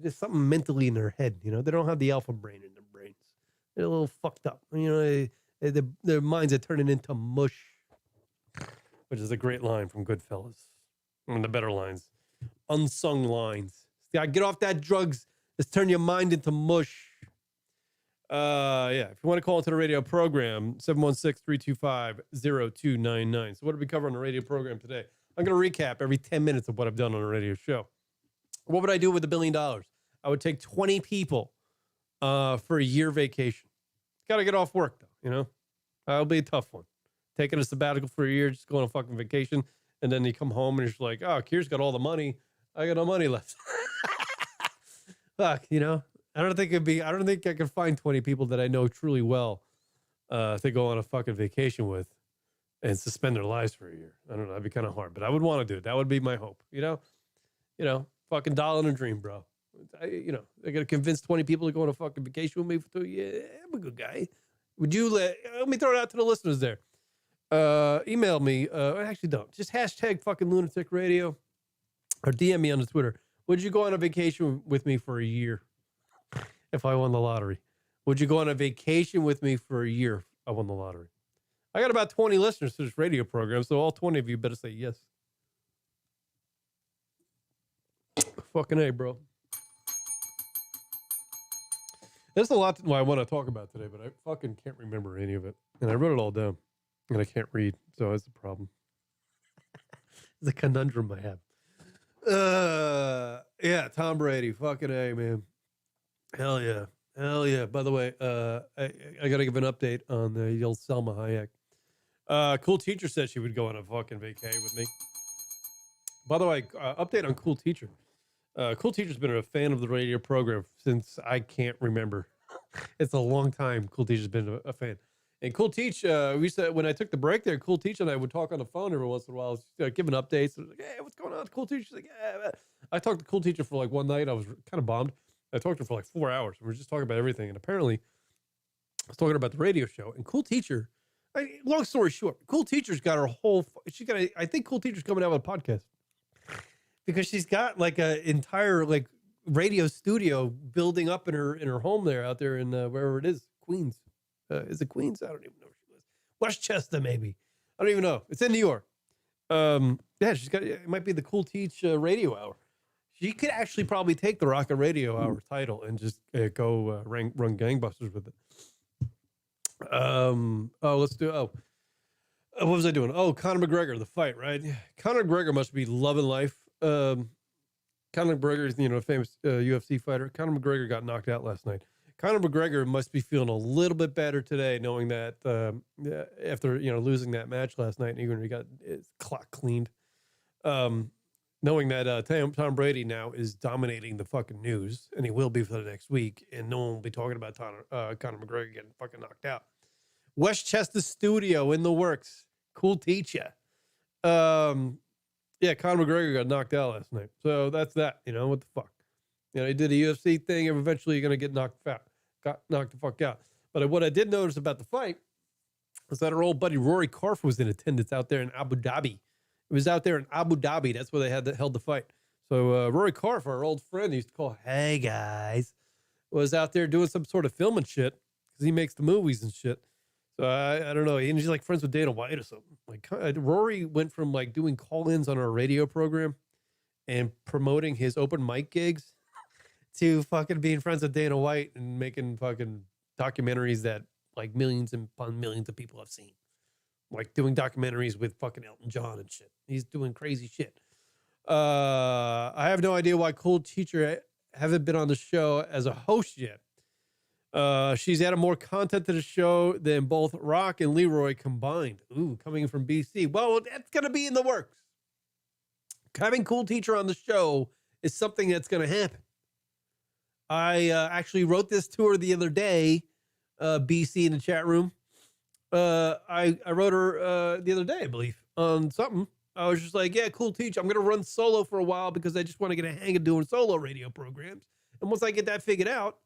There's something mentally in their head, They don't have the alpha brain in their brains. They're a little fucked up. Their minds are turning into mush, which is a great line from Goodfellas. One of the better lines. Unsung lines. Get off that drugs. Let's turn your mind into mush. If you want to call into the radio program, 716-325-0299. So what did we cover on the radio program today? I'm going to recap every 10 minutes of what I've done on a radio show. What would I do with $1 billion? I would take 20 people for a year vacation. Got to get off work, though, That'll be a tough one. Taking a sabbatical for a year, just going on a fucking vacation, and then you come home and you're just like, oh, Kier's got all the money. I got no money left. Fuck, I don't think I could find 20 people that I know truly well to go on a fucking vacation with and suspend their lives for a year. I don't know. That'd be kind of hard, but I would want to do it. That would be my hope, fucking dollar and a dream, bro. I got to convince 20 people to go on a fucking vacation with me for 2 years. I'm a good guy. Would you let me throw it out to the listeners there. email me. Actually, don't. Just hashtag fucking Lunatic Radio or DM me on the Twitter. Would you go on a vacation with me for a year if I won the lottery? Would you go on a vacation with me for a year if I won the lottery? I got about 20 listeners to this radio program, so all 20 of you better say yes. Fucking A, bro. There's a lot I want to talk about today, but I fucking can't remember any of it. And I wrote it all down, and I can't read, so that's the problem. It's a conundrum I have. Yeah, Tom Brady. Fucking A, man. Hell yeah. Hell yeah. By the way, I got to give an update on the old Selma Hayek. Cool Teacher said she would go on a fucking vacay with me. By the way, update on Cool Teacher. Cool Teacher's been a fan of the radio program since I can't remember. It's a long time Cool Teacher's been a fan. And Cool Teach, we used to, when I took the break there, Cool Teach and I would talk on the phone every once in a while, giving updates. Like, hey, what's going on? Cool Teacher's like, yeah. I talked to Cool Teacher for like one night. I was kind of bummed. I talked to her for like 4 hours. We were just talking about everything. And apparently, I was talking about the radio show. And Cool Teacher, long story short, Cool Teacher's got her whole, I think Cool Teacher's coming out with a podcast. Because she's got like an entire like radio studio building up in her home there out there in wherever it is, Queens. Is it Queens? I don't even know where she lives. Westchester, maybe. I don't even know. It's in New York. Yeah, she's got. It might be the Cool Teach Radio Hour. She could actually probably take the Rocket Radio Hour title and just go run gangbusters with it. Let's do. What was I doing? Oh, Conor McGregor, the fight, right? Conor McGregor must be loving life. Conor McGregor is, a famous UFC fighter. Conor McGregor got knocked out last night. Conor McGregor must be feeling a little bit better today, knowing that after losing that match last night, even he got his clock cleaned. Knowing that Tom Brady now is dominating the fucking news, and he will be for the next week, and no one will be talking about Conor McGregor getting fucking knocked out. Westchester studio in the works. Cool Teacher. Yeah, Conor McGregor got knocked out last night. So that's that. What the fuck? He did a UFC thing, and eventually you're going to get got knocked the fuck out. But what I did notice about the fight was that our old buddy Rory Karf was in attendance out there in Abu Dhabi. It was out there in Abu Dhabi. That's where they held the fight. So Rory Karf, our old friend, he used to call, hey, guys, was out there doing some sort of filming shit because he makes the movies and shit. So I don't know. He's like friends with Dana White or something. Like Rory went from like doing call-ins on our radio program and promoting his open mic gigs to fucking being friends with Dana White and making fucking documentaries that like millions and millions of people have seen. Like doing documentaries with fucking Elton John and shit. He's doing crazy shit. I have no idea why Cool Teacher haven't been on the show as a host yet. She's added more content to the show than both Rock and Leroy combined. Ooh, coming from BC. Well, that's going to be in the works. Having Cool Teacher on the show is something that's going to happen. I actually wrote this to her the other day, BC in the chat room. I wrote her the other day, I believe, on something. I was just like, yeah, Cool Teacher. I'm going to run solo for a while because I just want to get a hang of doing solo radio programs. And once I get that figured out,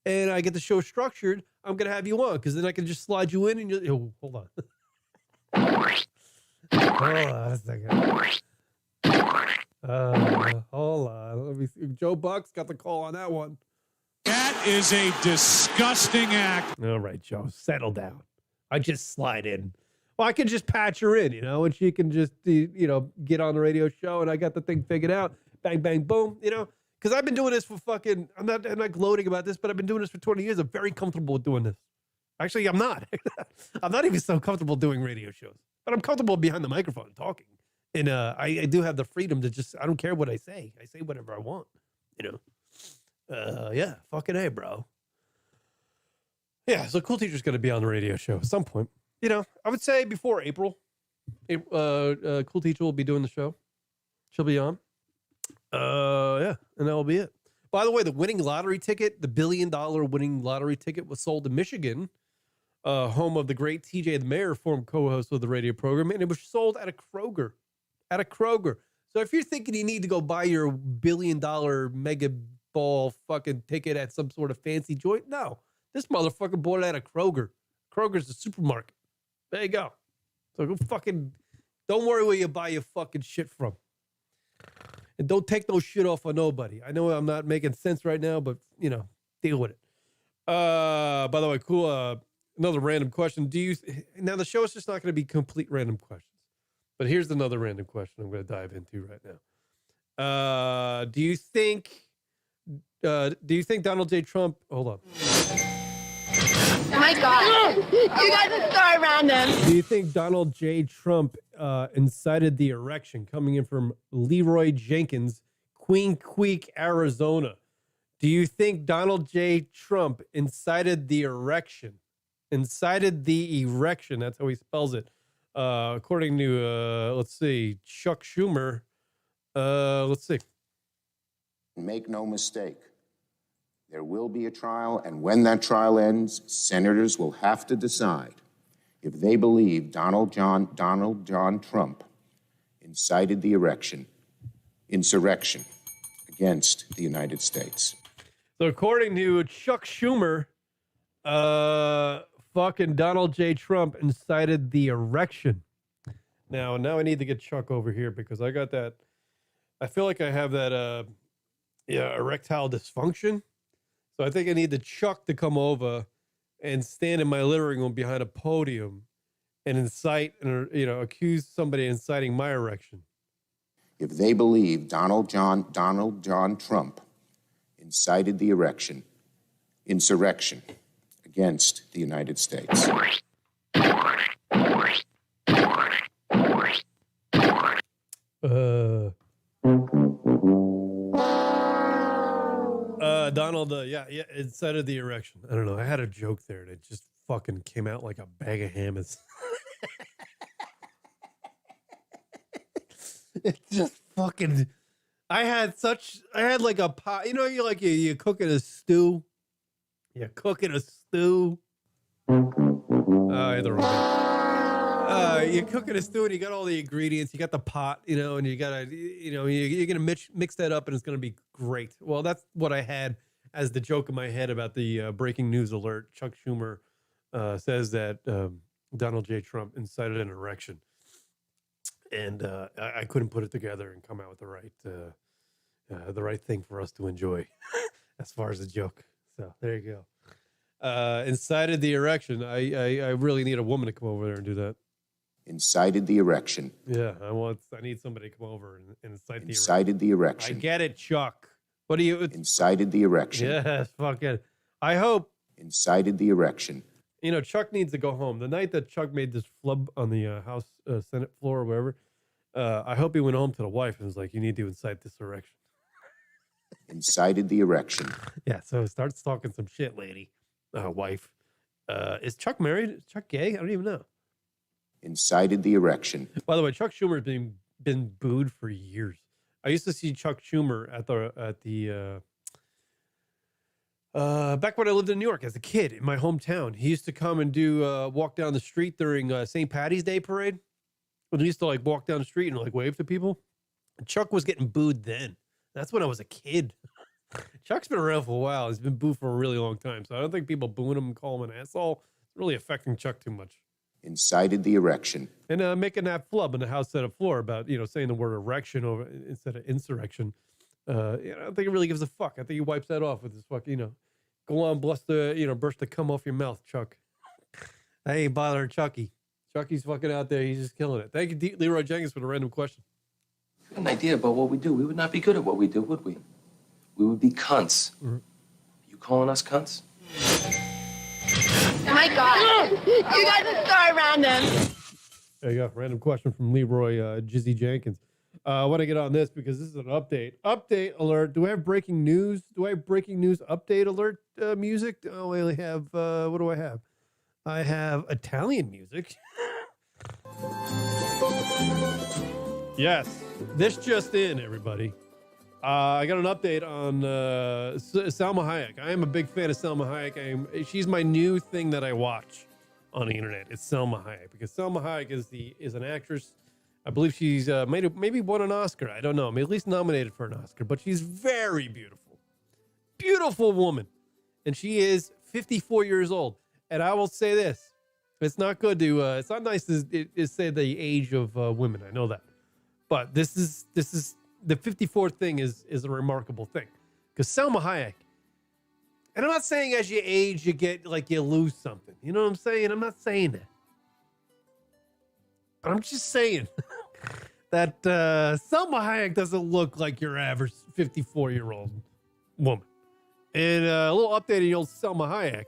and I get the show structured, I'm going to have you on because then I can just slide you in and you hold on. Hold on a second. Hold on. Let me see. Joe Buck's got the call on that one.
That is a disgusting act.
All right, Joe, settle down. I just slide in. Well, I can just patch her in, and she can just, get on the radio show and I got the thing figured out. Bang, bang, boom, Because I've been doing this for fucking, I'm not gloating about this, but I've been doing this for 20 years. I'm very comfortable with doing this. Actually, I'm not. I'm not even so comfortable doing radio shows. But I'm comfortable behind the microphone talking. And I do have the freedom to just, I don't care what I say. I say whatever I want, Yeah, fucking A, bro. Yeah, so Cool Teacher's going to be on the radio show at some point. I would say before April. Cool Teacher will be doing the show. She'll be on. Yeah, and that will be it. By the way, the winning lottery ticket, the $1 billion winning lottery ticket was sold in Michigan, home of the great TJ the Mayor, former co-host of the radio program, and it was sold at a Kroger. So if you're thinking you need to go buy your $1 billion mega ball fucking ticket at some sort of fancy joint, no. This motherfucker bought it at a Kroger. Kroger's the supermarket. There you go. So go fucking, don't worry where you buy your fucking shit from. And don't take no shit off of nobody. I know I'm not making sense right now, but, deal with it. By the way, cool. Another random question. Now the show is just not going to be complete random questions, but here's another random question I'm going to dive into right now. Do you think Donald J. Trump, hold on.
Oh my God. You guys are so random.
Do you think Donald J. Trump incited the erection? Coming in from Leroy Jenkins, Queen Creek, Arizona. Do you think Donald J. Trump incited the erection? Incited the erection. That's how he spells it. According to, let's see, Chuck Schumer. Let's see.
Make no mistake. There will be a trial, and when that trial ends, senators will have to decide if they believe Donald John Trump incited the insurrection against the United States.
So according to Chuck Schumer, fucking Donald J. Trump incited the erection. Now I need to get Chuck over here because I got that. I feel like I have that, erectile dysfunction. So I think I need the Chuck to come over and stand in my living room behind a podium and incite and, accuse somebody of inciting my erection.
If they believe Donald John Trump incited the insurrection against the United States.
Donald, incited the erection. I don't know. I had a joke there and it just fucking came out like a bag of hammers. It just fucking. I had like a pot. You're cooking a stew. You're cooking a stew. Either way. You're cooking a stew and you got all the ingredients. You got the pot, and you gotta, you're gonna mix that up and it's gonna be great. Well, that's what I had as the joke in my head about the breaking news alert. Chuck Schumer says that Donald J. Trump incited an erection, and I couldn't put it together and come out with the right thing for us to enjoy as far as a joke. So there you go. Incited the erection. I really need a woman to come over there and do that.
Incited the erection.
Yeah, I need somebody to come over and incite
incited the erection.
I get it, Chuck. What do you
incited the erection?
Yes, fuck it. I hope
incited the erection.
Chuck needs to go home. The night that Chuck made this flub on the House Senate floor or wherever, I hope he went home to the wife and was like, "You need to incite this erection."
Incited the erection.
Yeah, so starts talking some shit, lady, wife. Is Chuck married? Is Chuck gay? I don't even know.
Incited the erection.
By the way, Chuck Schumer's been booed for years. I used to see Chuck Schumer at the back when I lived in New York as a kid in my hometown. He used to come and do walk down the street during St. Patty's Day parade. When he used to walk down the street and wave to people. Chuck was getting booed then. That's when I was a kid. Chuck's been around for a while. He's been booed for a really long time. So I don't think people booing him and calling him an asshole is really affecting Chuck too much.
Incited the erection.
And making that flub in the House Senate floor about, saying the word erection over instead of insurrection. I don't think it really gives a fuck. I think he wipes that off with his fuck, go on, burst the cum off your mouth, Chuck. I ain't bothering Chucky. Chucky's fucking out there. He's just killing it. Thank you, Leroy Jenkins, for the random question.
An idea about what we do. We would not be good at what we do, would we? We would be cunts. Mm-hmm. You calling us cunts?
Oh my God. You guys are so random.
There you go. Random question from Leroy Jizzy Jenkins. I want to get on this because this is an update. Update alert. Do I have breaking news? Do I have breaking news update alert music? Oh, I only have, what do I have? I have Italian music. Yes. This just in, everybody. I got an update on Salma Hayek. I am a big fan of Salma Hayek. She's my new thing that I watch on the internet. It's Salma Hayek because Salma Hayek is an actress. I believe she's maybe won an Oscar. I don't know. At least nominated for an Oscar. But she's very beautiful. Beautiful woman. And she is 54 years old. And I will say this. It's not good to. It's not nice to say the age of women. I know that, but this is the 54 thing is a remarkable thing, because Selma Hayek. And I'm not saying as you age you get like you lose something. You know what I'm saying? I'm not saying that. But I'm just saying that Selma Hayek doesn't look like your average 54-year-old woman. And a little update on the old Selma Hayek.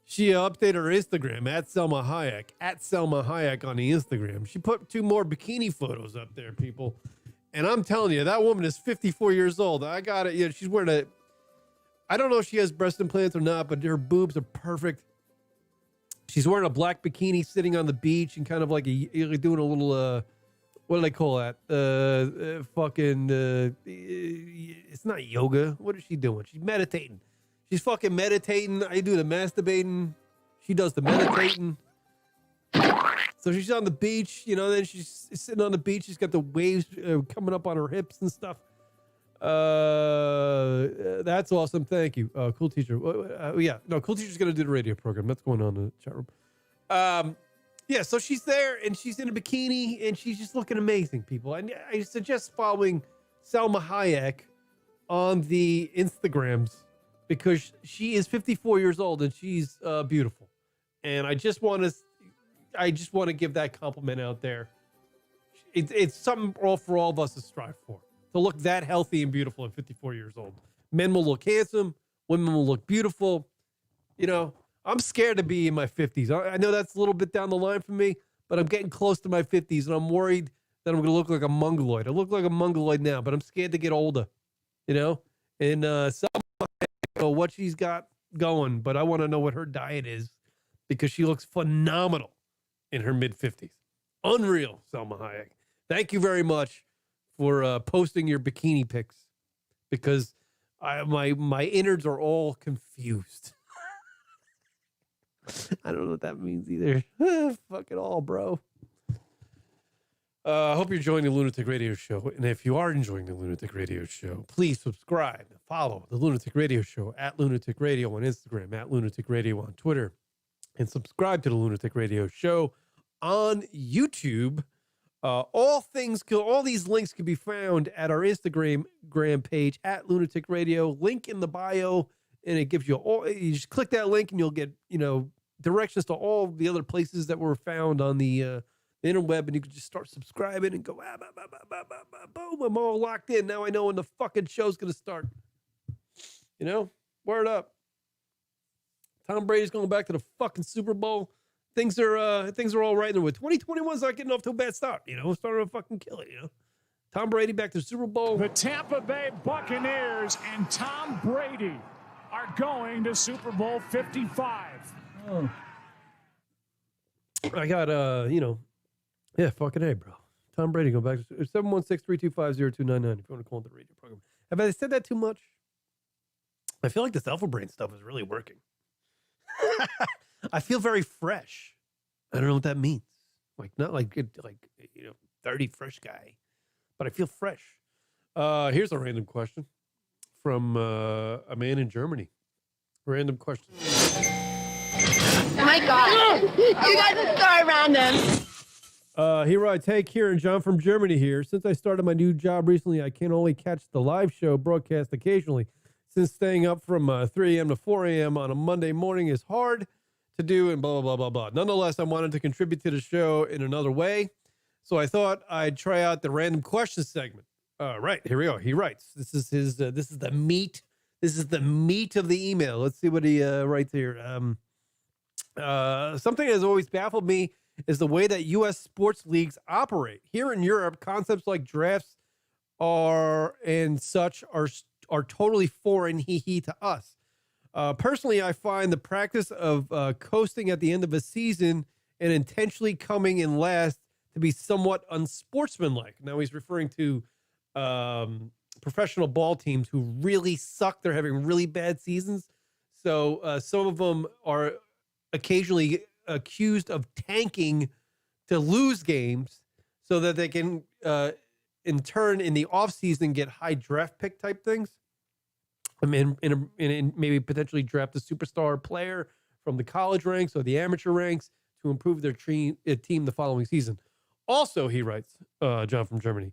She updated her Instagram at Selma Hayek on the Instagram. She put 2 more bikini photos up there, people. And I'm telling you, that woman is 54 years old. I got it. Yeah, she's wearing I don't know if she has breast implants or not, but her boobs are perfect. She's wearing a black bikini sitting on the beach and kind of like doing a little, what do they call that? It's not yoga. What is she doing? She's meditating. She's fucking meditating. I do the masturbating. She does the meditating. So she's on the beach, then she's sitting on the beach. She's got the waves coming up on her hips and stuff. That's awesome. Thank you. Cool teacher. Cool teacher's going to do the radio program. That's going on in the chat room. So she's there and she's in a bikini and she's just looking amazing, people. And I suggest following Selma Hayek on the Instagrams because she is 54 years old and she's beautiful. And I just want to give that compliment out there. It's something for all of us to strive for. To look that healthy and beautiful at 54 years old. Men will look handsome. Women will look beautiful. I'm scared to be in my 50s. I know that's a little bit down the line for me, but I'm getting close to my 50s, and I'm worried that I'm going to look like a mongoloid. I look like a mongoloid now, but I'm scared to get older, And what she's got going, but I want to know what her diet is because she looks phenomenal in her mid-50s. Unreal, Selma Hayek. Thank you very much for posting your bikini pics because my innards are all confused. I don't know what that means either. Fuck it all, bro. I hope you're enjoying the Lunatic Radio Show. And if you are enjoying the Lunatic Radio Show, please subscribe and follow the Lunatic Radio Show at Lunatic Radio on Instagram, at Lunatic Radio on Twitter, and subscribe to the Lunatic Radio Show on YouTube. All these links can be found at our Instagram page at Lunatic Radio. Link in the bio, and it gives you you just click that link and you'll get, directions to all the other places that were found on the interweb, and you can just start subscribing and go, boom, I'm all locked in. Now I know when the fucking show's going to start. Word up. Tom Brady's going back to the fucking Super Bowl. Things are all right there. With 2021's not getting off to a bad start. Starting to fucking kill it. Tom Brady back to the Super Bowl.
The Tampa Bay Buccaneers and Tom Brady are going to Super Bowl 55.
Oh. I got fucking A, bro. Tom Brady go back to 716-325-0299 if you want to call into the radio program. Have I said that too much? I feel like this Alpha Brain stuff is really working. I feel very fresh. I don't know what that means. Not like 30 fresh guy, but I feel fresh. Here's a random question from a man in Germany. Random question.
Oh my God. You guys are so random.
He writes, hey, Kieran, John from Germany here. Since I started my new job recently, I can only catch the live show broadcast occasionally. Since staying up from 3 a.m. to 4 a.m. on a Monday morning is hard to do and blah, blah, blah, blah, blah. Nonetheless, I wanted to contribute to the show in another way. So I thought I'd try out the random question segment. Right, here we go. He writes, this is the meat. This is the meat of the email. Let's see what he writes here. Something that has always baffled me is the way that U.S. sports leagues operate. Here in Europe, concepts like drafts are totally foreign to us. Personally, I find the practice of coasting at the end of a season and intentionally coming in last to be somewhat unsportsmanlike. Now he's referring to professional ball teams who really suck. They're having really bad seasons. So some of them are occasionally accused of tanking to lose games so that they can, in turn, in the offseason, get high draft pick type things. I mean, maybe potentially draft a superstar player from the college ranks or the amateur ranks to improve their team the following season. Also, he writes, John from Germany,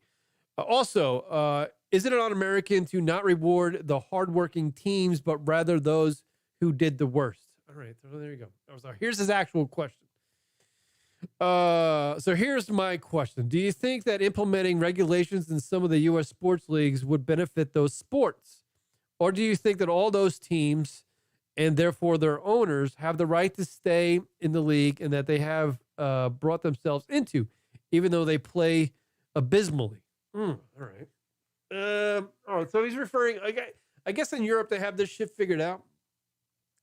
is it un-American to not reward the hardworking teams, but rather those who did the worst? All right, so there you go. So here's his actual question. So here's my question. Do you think that implementing regulations in some of the U.S. sports leagues would benefit those sports? Or do you think that all those teams and therefore their owners have the right to stay in the league and that they have brought themselves into, even though they play abysmally? All right. All right. So he's referring, I guess in Europe they have this shit figured out.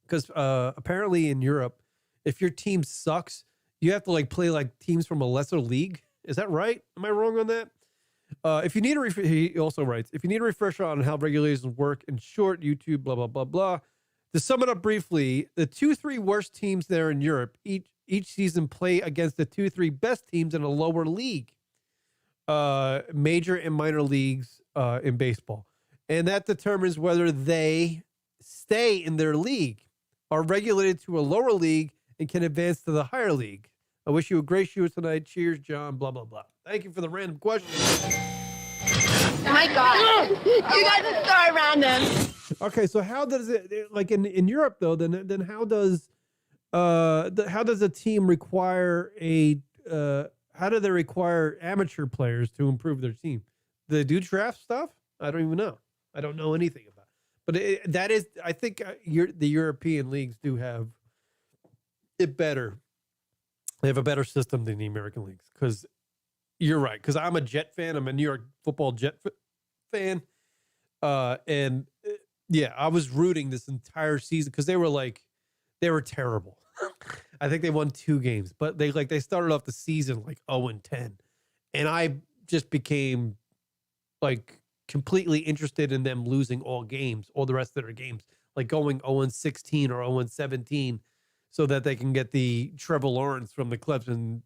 Because apparently in Europe, if your team sucks, you have to like play like teams from a lesser league. Is that right? Am I wrong on that? If you need he also writes, if you need a refresher on how regulations work, in short, YouTube, blah, blah, blah, blah. To sum it up briefly, the 2-3 worst teams there in Europe each season play against the 2-3 best teams in a lower league, major and minor leagues in baseball. And that determines whether they stay in their league, are regulated to a lower league, and can advance to the higher league. I wish you a great show tonight. Cheers, John, blah, blah, blah. Thank you for the random question.
Oh my God. You guys are so random.
Okay, so how does it, like in Europe though, then how does a team require how do they require amateur players to improve their team? Do they do draft stuff? I don't even know. I don't know anything about it. But I think the European leagues do have it better. They have a better system than the American leagues, because you're right. Because I'm a Jet fan. I'm a New York football Jet fan. And yeah, I was rooting this entire season because they were terrible. I think they won 2 games, but they started off the season like 0-10. And I just became like completely interested in them losing all the rest of their games, like going 0-16 or 0-17. So that they can get the Trevor Lawrence from the Clemson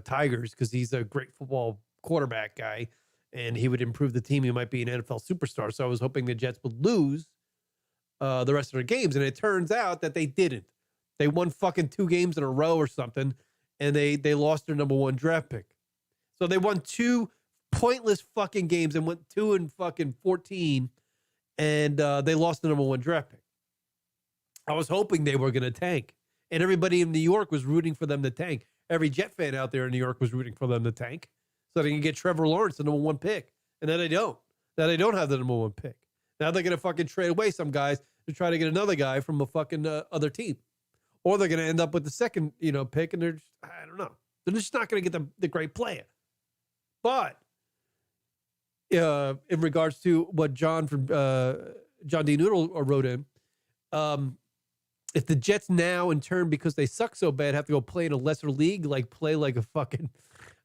Tigers, because he's a great football quarterback guy, and he would improve the team. He might be an NFL superstar. So I was hoping the Jets would lose the rest of their games, and it turns out that they didn't. They won fucking 2 games in a row or something, and they lost their number 1 draft pick. So they won 2 pointless fucking games and went 2-14, and they lost the number 1 draft pick. I was hoping they were going to tank. And everybody in New York was rooting for them to tank. Every Jet fan out there in New York was rooting for them to tank, so they can get Trevor Lawrence, the number 1 pick. And then they don't. Now they don't have the number 1 pick. Now they're going to fucking trade away some guys to try to get another guy from a fucking other team. Or they're going to end up with the second, pick, and they're just, I don't know. They're just not going to get the great player. But in regards to what John from John D. Noodle wrote in, if the Jets now, in turn, because they suck so bad, have to go play in a lesser league, like play like a fucking,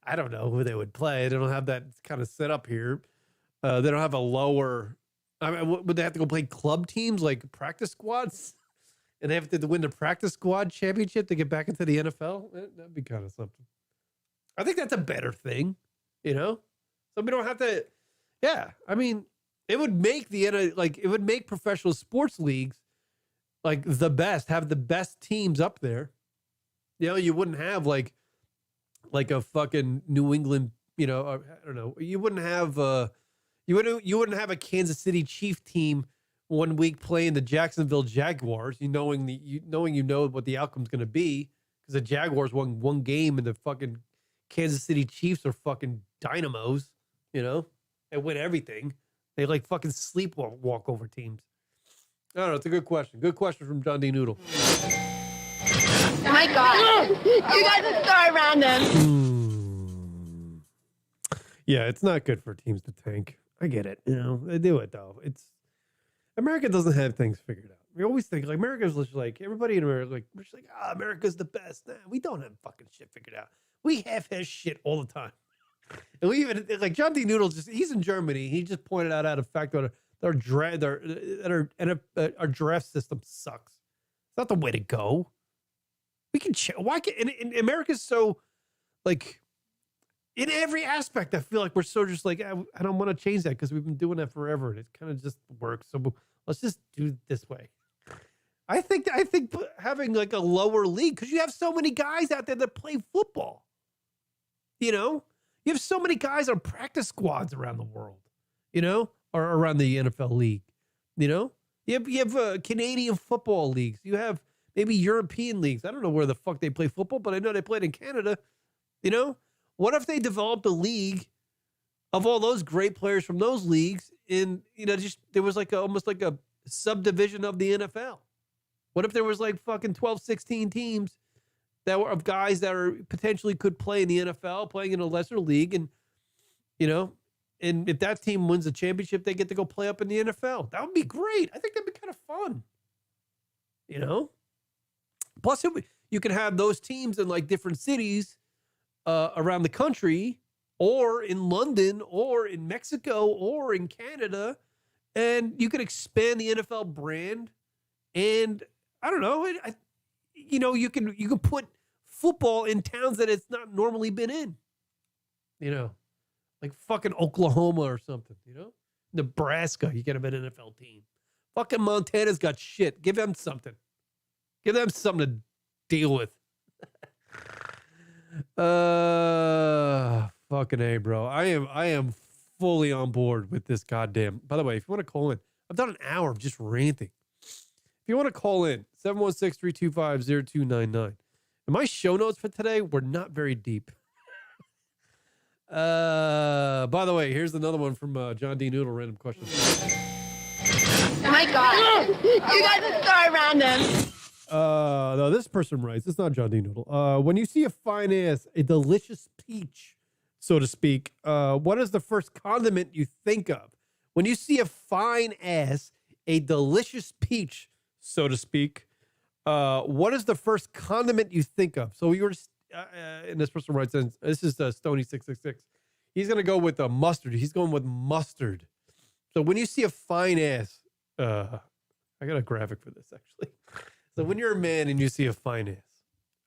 I don't know who they would play. They don't have that kind of set up here. They don't have a lower, I mean, would they have to go play club teams, like practice squads? And they have to win the practice squad championship to get back into the NFL? That'd be kind of something. I think that's a better thing, So we don't have to, yeah. I mean, it would make it would make professional sports leagues like the best, have the best teams up there. You wouldn't have like a fucking New England, I don't know. You wouldn't have you wouldn't have a Kansas City Chief team one week playing the Jacksonville Jaguars, knowing what the outcome's going to be, because the Jaguars won 1 game and the fucking Kansas City Chiefs are fucking dynamos, they win everything. They like fucking sleepwalk over teams. I don't know. It's a good question. Good question from John D. Noodle.
Oh my God. You guys are so random.
Yeah, it's not good for teams to tank. I get it. They do it though. America doesn't have things figured out. We always think like America's just like everybody in America, we're just like, America's the best. Nah, we don't have fucking shit figured out. We half-ass shit all the time. And we even like John D. Noodle he's in Germany. He just pointed out a fact that our draft system sucks. It's not the way to go. We can why can in America's so like in every aspect. I feel like we're so just like I don't want to change that because we've been doing that forever and it kind of just works. So let's just do it this way.
I think having like a lower league, because you have so many guys out there that play football. You know, you have so many guys on practice squads around the world, you know, or around the NFL league. You know, you have Canadian football leagues. You have maybe European leagues. I don't know where the fuck they play football, but I know they played in Canada. You know, what if they developed a league of all those great players from those leagues in, you know, just there was like almost like a subdivision of the NFL. What if there was like fucking 12, 16 teams that were of guys that are potentially could play in the NFL, playing in a lesser league, and, you know, and if that team wins the championship, they get to go play up in the NFL. That would be great. I think that'd be kind of fun. You know? Plus, you can have those teams in like different cities around the country, or in London, or in Mexico, or in Canada, and you could expand the NFL brand. And I don't know, you know, you can put football in towns that it's not normally been in. You know, like fucking Oklahoma or something. You know, Nebraska, you get an NFL team. Fucking Montana's got shit. Give them something. Give them something to deal with. Fucking A, bro. I am fully on board with this goddamn. By the way, if you want to call in, I've done an hour of just ranting. If you want to call in, 716-325-0299. And my show notes for today were not very deep. By the way, here's another one from John D. Noodle, random question.
Oh my God. You guys are so random.
No, this person writes, it's not John D. Noodle. When you see a fine ass, a delicious peach, so to speak, what is the first condiment you think of? When you see a fine ass, a delicious peach, so to speak, what is the first condiment you think of? So you were, and this person writes in, this is Stony666. He's going to go with mustard. He's going with mustard. So when you see a fine ass, I got a graphic for this actually. So when you're a man and you see a fine ass,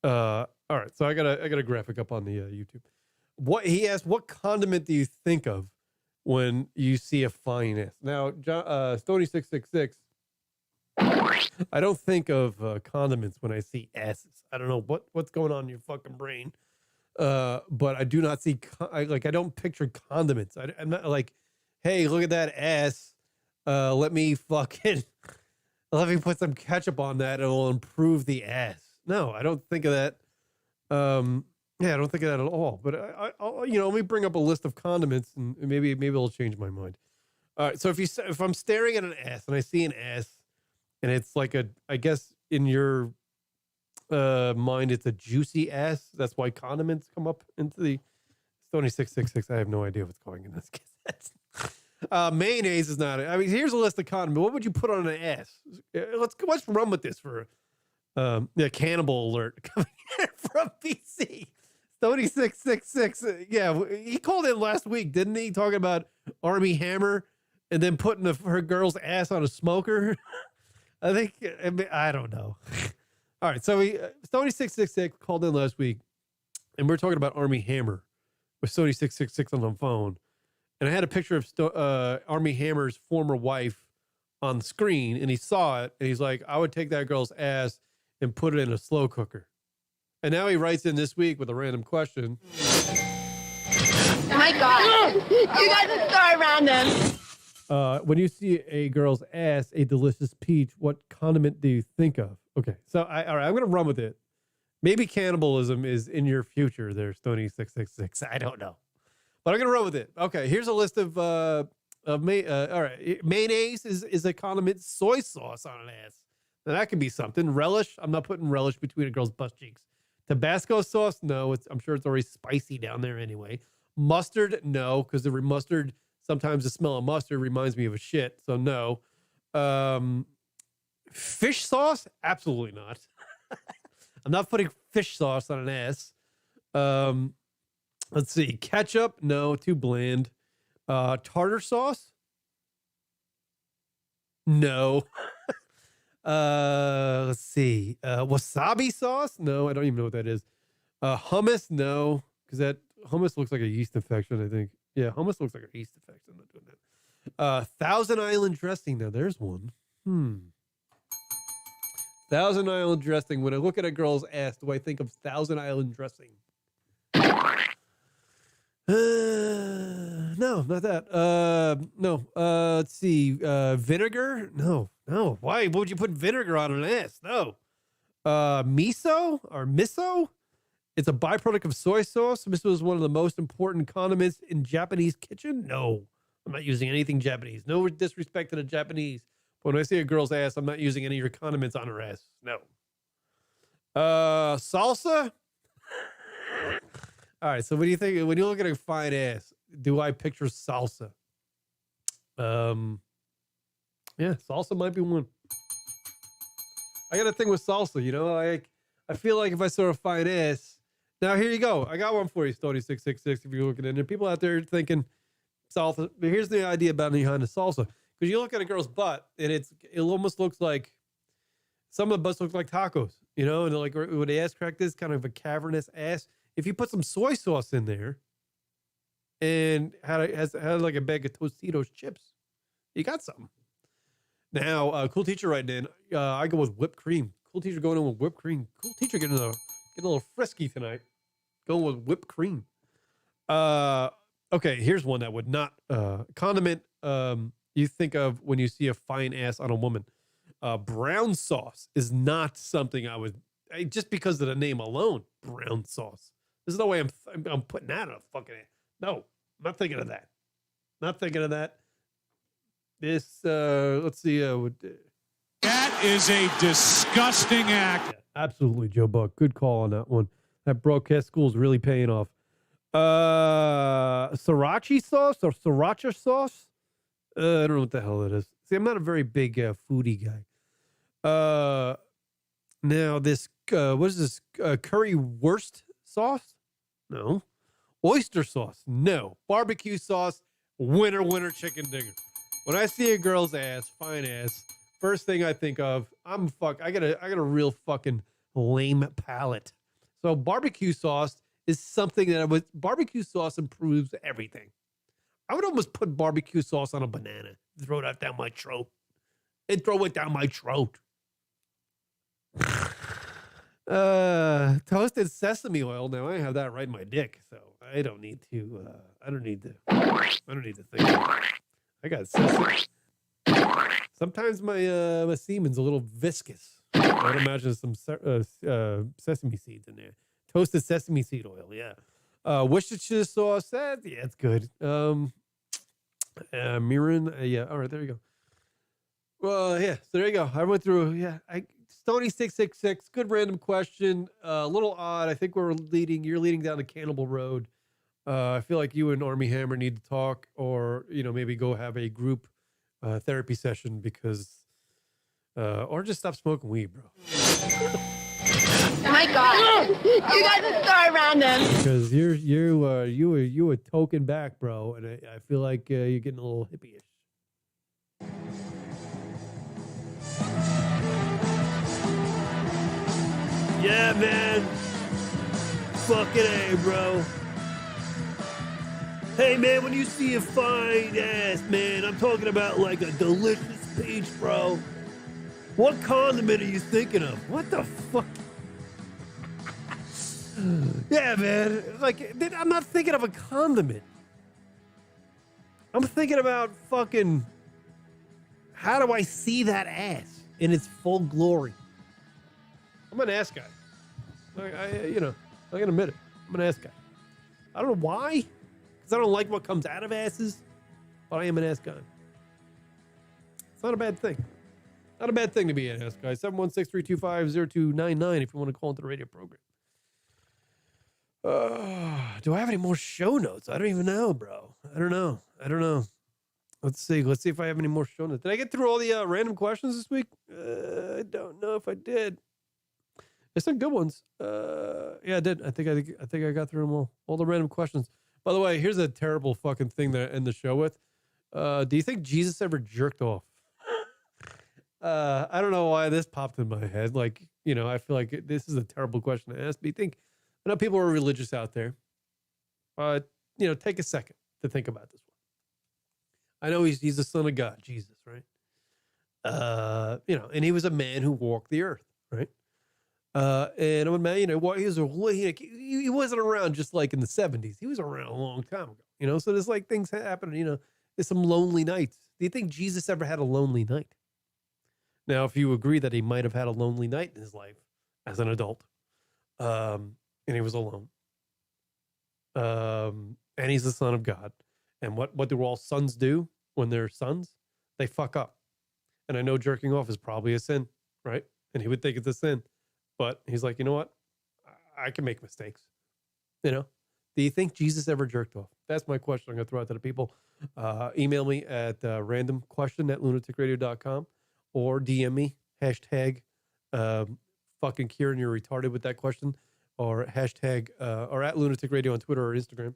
all right. So I got a graphic up on the YouTube. What he asked, what condiment do you think of when you see a fine ass? Now, Stony666, I don't think of condiments when I see asses. I don't know what's going on in your fucking brain, but I do not see I don't picture condiments. I'm not like, hey, look at that ass. Let me put some ketchup on that. It'll improve the ass. No, I don't think of that. Yeah, I don't think of that at all. But I'll let me bring up a list of condiments, and maybe it'll change my mind. All right. So if I'm staring at an ass and I see an ass, and it's like I guess in your mind, it's a juicy ass. That's why condiments come up into the Stony666. I have no idea what's going in this case. Mayonnaise is not. I mean, here's a list of condiments. What would you put on an ass? Let's run with this for cannibal alert coming in from BC. Stony666. Yeah, he called in last week, didn't he? Talking about Army Hammer and then putting her girl's ass on a smoker. I don't know. All right, so Stony666 called in last week, and we're talking about Army Hammer with Stony666 on the phone. And I had a picture of Army Hammer's former wife on the screen, and he saw it, and he's like, I would take that girl's ass and put it in a slow cooker. And now he writes in this week with a random question.
Oh my God. You guys are so random.
When you see a girl's ass, a delicious peach, what condiment do you think of? Okay, so all right, I'm going to run with it. Maybe cannibalism is in your future there, Stony666. I don't know. But I'm going to run with it. Okay, here's a list of all right, mayonnaise is a condiment. Soy sauce on an ass. Now, that could be something. Relish, I'm not putting relish between a girl's butt cheeks. Tabasco sauce, no. I'm sure it's already spicy down there anyway. Mustard, no, because the mustard, sometimes the smell of mustard reminds me of a shit, so no. Fish sauce, absolutely not. I'm not putting fish sauce on an ass. Let's see. Ketchup, no, too bland. Tartar sauce, no. Let's see. Wasabi sauce, no, I don't even know what that is. Hummus, no, because that hummus looks like a yeast infection, I think. Yeah, hummus looks like a yeast infection. I'm not doing that. Thousand Island dressing, now there's one.
Thousand Island dressing. When I look at a girl's ass, do I think of Thousand Island dressing? No, not that. No. Let's see. Vinegar? No. Why would you put vinegar on an ass? No. Miso or miso? It's a byproduct of soy sauce. Miso is one of the most important condiments in Japanese kitchen. No, I'm not using anything Japanese. No disrespect to the Japanese. But when I see a girl's ass, I'm not using any of your condiments on her ass. No. Salsa? All right, so what do you think? When you look at a fine ass, do I picture salsa? Yeah, salsa might be one. I got a thing with salsa, you know? I feel like if I saw a fine ass. Now, here you go. I got one for you, Stony666, if you're looking in there. People out there thinking salsa. But here's the idea behind the salsa. Because you look at a girl's butt, and it almost looks like, some of the butts look like tacos, you know? And like where the ass crack is, kind of a cavernous ass. If you put some soy sauce in there and had like a bag of Tostitos chips, you got something. Now, cool teacher writing in, I go with whipped cream. Cool teacher going in with whipped cream. Cool teacher getting a little frisky tonight. Going with whipped cream. Okay, here's one that would not condiment you think of when you see a fine ass on a woman. Brown sauce is not something just because of the name alone. Brown sauce. There's no way I'm putting that on a fucking ass. No, I'm not thinking of that. Not thinking of that. This, let's see.
That is a disgusting act.
Yeah, absolutely, Joe Buck. Good call on that one. That broadcast school is really paying off. Sriracha sauce or sriracha sauce? I don't know what the hell it is. See, I'm not a very big foodie guy. Now this, what is this? Currywurst sauce? No. Oyster sauce? No. Barbecue sauce? Winner, chicken dinner. When I see a girl's ass, fine ass, first thing I think of, I got a real fucking lame palate. So barbecue sauce is something barbecue sauce improves everything. I would almost put barbecue sauce on a banana, throw that down my throat, and throw it down my throat. Toasted sesame oil. Now I have that right in my dick, so I don't need to think. I got sesame. Sometimes my semen's a little viscous. I'd imagine some sesame seeds in there. Toasted sesame seed oil, yeah. Worcestershire sauce, yeah, it's good. Mirin, yeah. All right, there you go. Well, yeah. So there you go. I went through. Yeah, Stony666. Good random question. A little odd. I think you're leading down the Cannibal Road. I feel like you and Army Hammer need to talk, or maybe go have a group therapy session or just stop smoking weed, bro.
Oh my God! You guys are so random.
Because you a token back, bro, and I feel like you're getting a little hippie-ish. Yeah, man. Fucking A, bro. Hey, man, when you see a fine ass, man, I'm talking about like a delicious peach, bro. What condiment are you thinking of? What the fuck? Yeah, man. Like, I'm not thinking of a condiment. I'm thinking about fucking, how do I see that ass in its full glory? I'm an ass guy. I can admit it. I'm an ass guy. I don't know why, because I don't like what comes out of asses, but I am an ass guy. It's not a bad thing. Not a bad thing to be an ass guy. 716-325-0299 if you want to call into the radio program. Do I have any more show notes? I don't even know, bro. I don't know. Let's see if I have any more show notes. Did I get through all the random questions this week? I don't know if I did. There's some good ones. Yeah, I did. I think I got through them all the random questions. By the way, here's a terrible fucking thing that I end the show with. Do you think Jesus ever jerked off? I don't know why this popped in my head. Like, I feel like this is a terrible question to ask. But I know people are religious out there. Take a second to think about this one. I know he's the son of God, Jesus, right? And he was a man who walked the earth. right? And I'm imagining what he wasn't around just like in the 70s. He was around a long time ago, you know? So there's like things happen, you know, there's some lonely nights. Do you think Jesus ever had a lonely night? Now, if you agree that he might have had a lonely night in his life as an adult, and he was alone, and he's the son of God, and what do all sons do when they're sons? They fuck up. And I know jerking off is probably a sin, right? And he would think it's a sin. But he's like, you know what? I can make mistakes. You know? Do you think Jesus ever jerked off? That's my question. I'm going to throw out to the people. Email me at randomquestion@lunaticradio.com or DM me, hashtag fucking Kieran, you're retarded with that question, or hashtag or at Lunatic Radio on Twitter or Instagram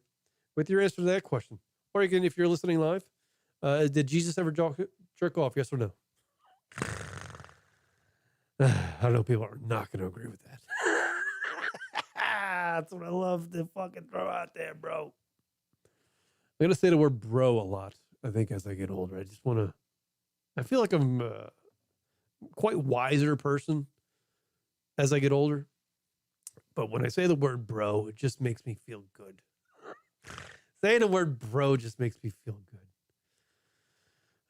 with your answer to that question. Or you can, if you're listening live, did Jesus ever jerk off? Yes or no? I know people are not going to agree with that. That's what I love to fucking throw out there, bro. I'm going to say the word bro a lot, I think, as I get older. I feel like I'm quite wiser person as I get older. But when I say the word bro, it just makes me feel good. Saying the word bro just makes me feel good.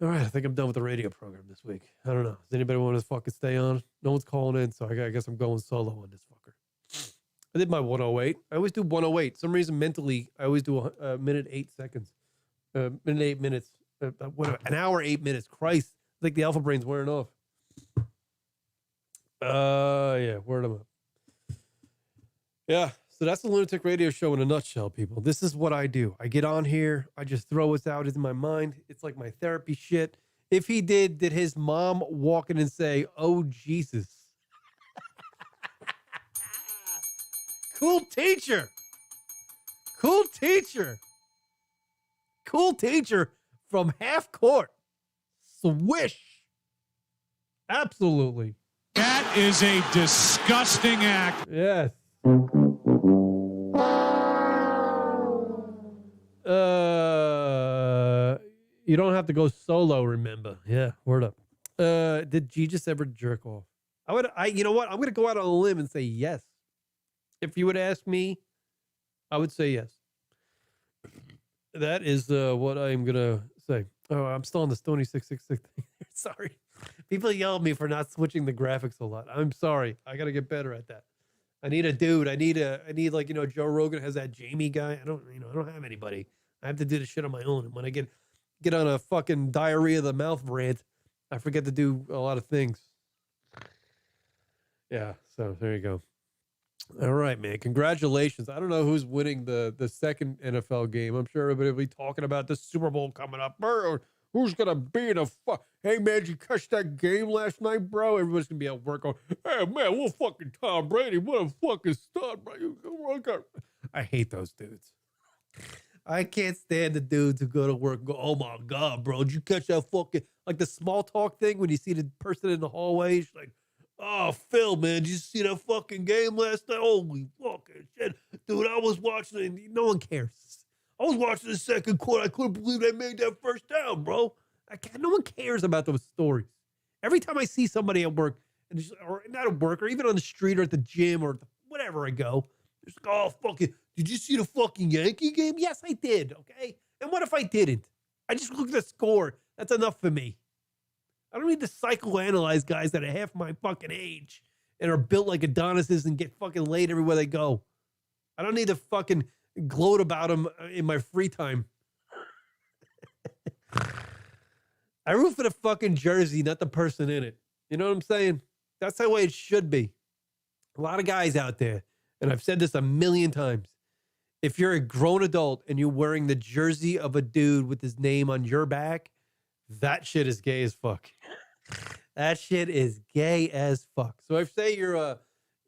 All right, I think I'm done with the radio program this week. I don't know. Does anybody want to fucking stay on? No one's calling in, so I guess I'm going solo on this fucker. I did my 108. I always do 108. Some reason mentally, I always do a minute 8 seconds. Minute 8 minutes. An hour 8 minutes. Christ, I think the alpha brain's wearing off. Yeah, word them up. Yeah, so that's the Lunatic Radio Show in a nutshell, people. This is what I do. I get on here. I just throw what's out in my mind. It's like my therapy shit. If he did his mom walk in and say, "Oh, Jesus." Cool teacher. Cool teacher. Cool teacher from half court. Swish. Absolutely.
That is a disgusting act.
Yes. You don't have to go solo, remember? Yeah, word up. Did Jesus ever jerk off? You know what? I'm going to go out on a limb and say yes. If you would ask me, I would say yes. That is what I'm going to say. Oh, I'm still on the Stony 666 thing. Sorry. People yell at me for not switching the graphics a lot. I'm sorry. I got to get better at that. I need a dude. I need like, you know, Joe Rogan has that Jamie guy. I don't have anybody. I have to do the shit on my own. And when I get on a fucking diarrhea of the mouth rant, I forget to do a lot of things. Yeah. So there you go. All right, man. Congratulations. I don't know who's winning the second NFL game. I'm sure everybody will be talking about the Super Bowl coming up. Or who's going to be in hey, man, did you catch that game last night, bro? Everybody's going to be at work going, hey, man, what fucking Tom Brady? What a fucking stud, bro. I hate those dudes. I can't stand the dudes who go to work and go, oh, my God, bro, did you catch that fucking, like the small talk thing when you see the person in the hallway? She's like, oh, Phil, man, did you see that fucking game last night? Holy fucking shit. Dude, I was watching it. No one cares. I was watching the second quarter. I couldn't believe they made that first down, bro. No one cares about those stories. Every time I see somebody at work, or not at work, or even on the street or at the gym or whatever I go, it's like, oh, fucking, did you see the fucking Yankee game? Yes, I did, okay? And what if I didn't? I just looked at the score. That's enough for me. I don't need to psychoanalyze guys that are half my fucking age and are built like Adonises and get fucking laid everywhere they go. I don't need to fucking gloat about them in my free time. I root for the fucking jersey, not the person in it. You know what I'm saying? That's the way it should be. A lot of guys out there, and I've said this a million times, if you're a grown adult and you're wearing the jersey of a dude with his name on your back, that shit is gay as fuck. That shit is gay as fuck. So if say you're a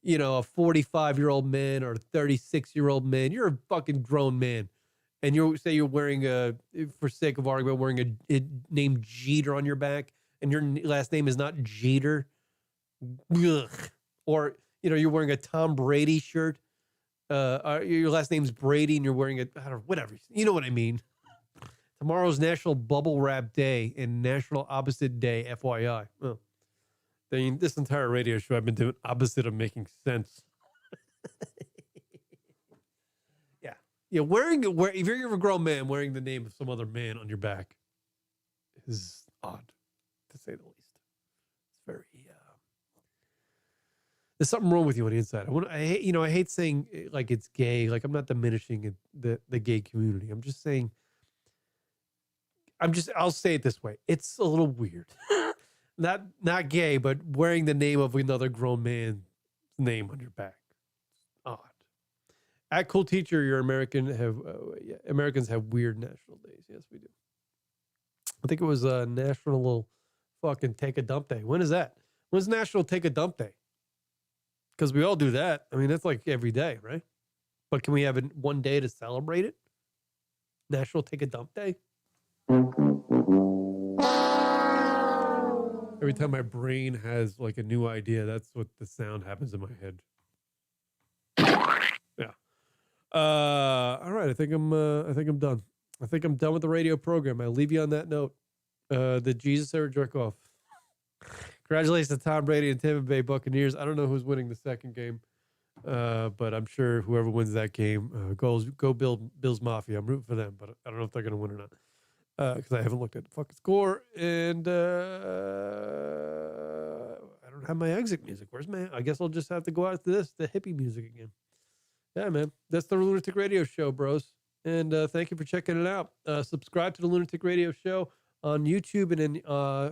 45-year-old man or a 36-year-old man, you're a fucking grown man. And you're wearing for sake of argument, wearing a name Jeter on your back, and your last name is not Jeter. Ugh. Or, you're wearing a Tom Brady shirt. Your last name's Brady and you're wearing whatever. You know what I mean. Tomorrow's National Bubble Wrap Day and National Opposite Day, FYI. Oh.
This entire radio show, I've been doing opposite of making sense. Yeah. If you're a grown man, wearing the name of some other man on your back is odd, to say the least. It's very, there's something wrong with you on the inside. I hate saying like it's gay. Like I'm not diminishing the gay community. I'm just saying, I'll say it this way. It's a little weird. Not gay, but wearing the name of another grown man's name on your back. Odd. At Cool Teacher, Americans have weird national days. Yes, we do. I think it was National fucking Take a Dump Day. When is that? When's National Take a Dump Day? Because we all do that. I mean, that's like every day, right? But can we have one day to celebrate it? National Take a Dump Day? Every time my brain has like a new idea, that's what the sound happens in my head. Yeah. All right. I think I'm done. I think I'm done with the radio program. I'll leave you on that note. Did Jesus ever jerk off? Congratulations to Tom Brady and Tampa Bay Buccaneers. I don't know who's winning the second game, but I'm sure whoever wins that game, go Bills Mafia. I'm rooting for them, but I don't know if they're going to win or not because I haven't looked at the fucking score. And I don't have my exit music. Where's my? I guess I'll just have to go out to the hippie music again. Yeah, man. That's the Lunatic Radio Show, bros. And thank you for checking it out. Subscribe to the Lunatic Radio Show on YouTube, and then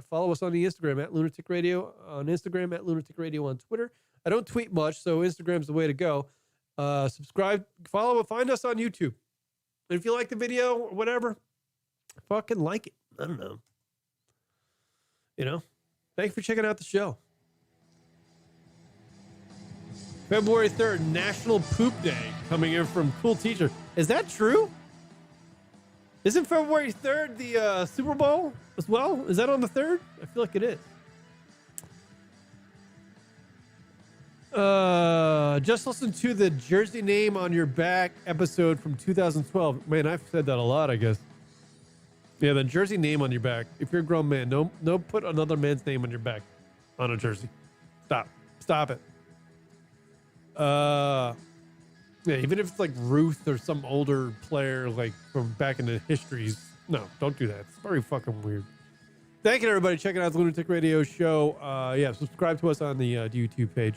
follow us on the Instagram at Lunatic Radio on Instagram, at Lunatic Radio on Twitter. I don't tweet much, so Instagram's the way to go. Subscribe, follow, find us on YouTube. And if you like the video or whatever, fucking like it. I don't know. Thanks for checking out the show. February 3rd, National Poop Day, coming in from Cool Teacher. Is that true? Isn't February 3rd the Super Bowl as well? Is that on the 3rd? I feel like it is. Just listen to the Jersey Name on Your Back episode from 2012. Man, I've said that a lot, I guess. Yeah, the Jersey Name on your back. If you're a grown man, no put another man's name on your back on a jersey. Stop it. Yeah, even if it's like Ruth or some older player like from back in the histories. No, don't do that. It's very fucking weird. Thank you, everybody, checking out the Lunatic Radio Show. Subscribe to us on the YouTube page.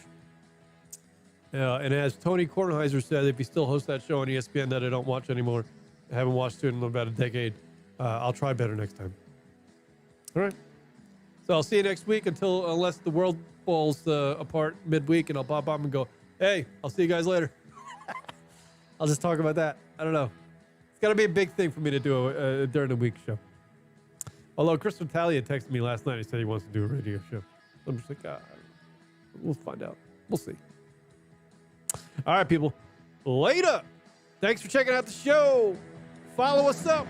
And as Tony Kornheiser said, if you still host that show on ESPN that I don't watch anymore, I haven't watched it in about a decade, I'll try better next time. All right. So I'll see you next week unless the world falls apart midweek and I'll pop up and go, hey, I'll see you guys later. I'll just talk about that. I don't know. It's got to be a big thing for me to do during the week show. Although Chris Talia texted me last night. He said he wants to do a radio show. I'm just like, we'll find out. We'll see. All right, people. Later. Thanks for checking out the show. Follow us up.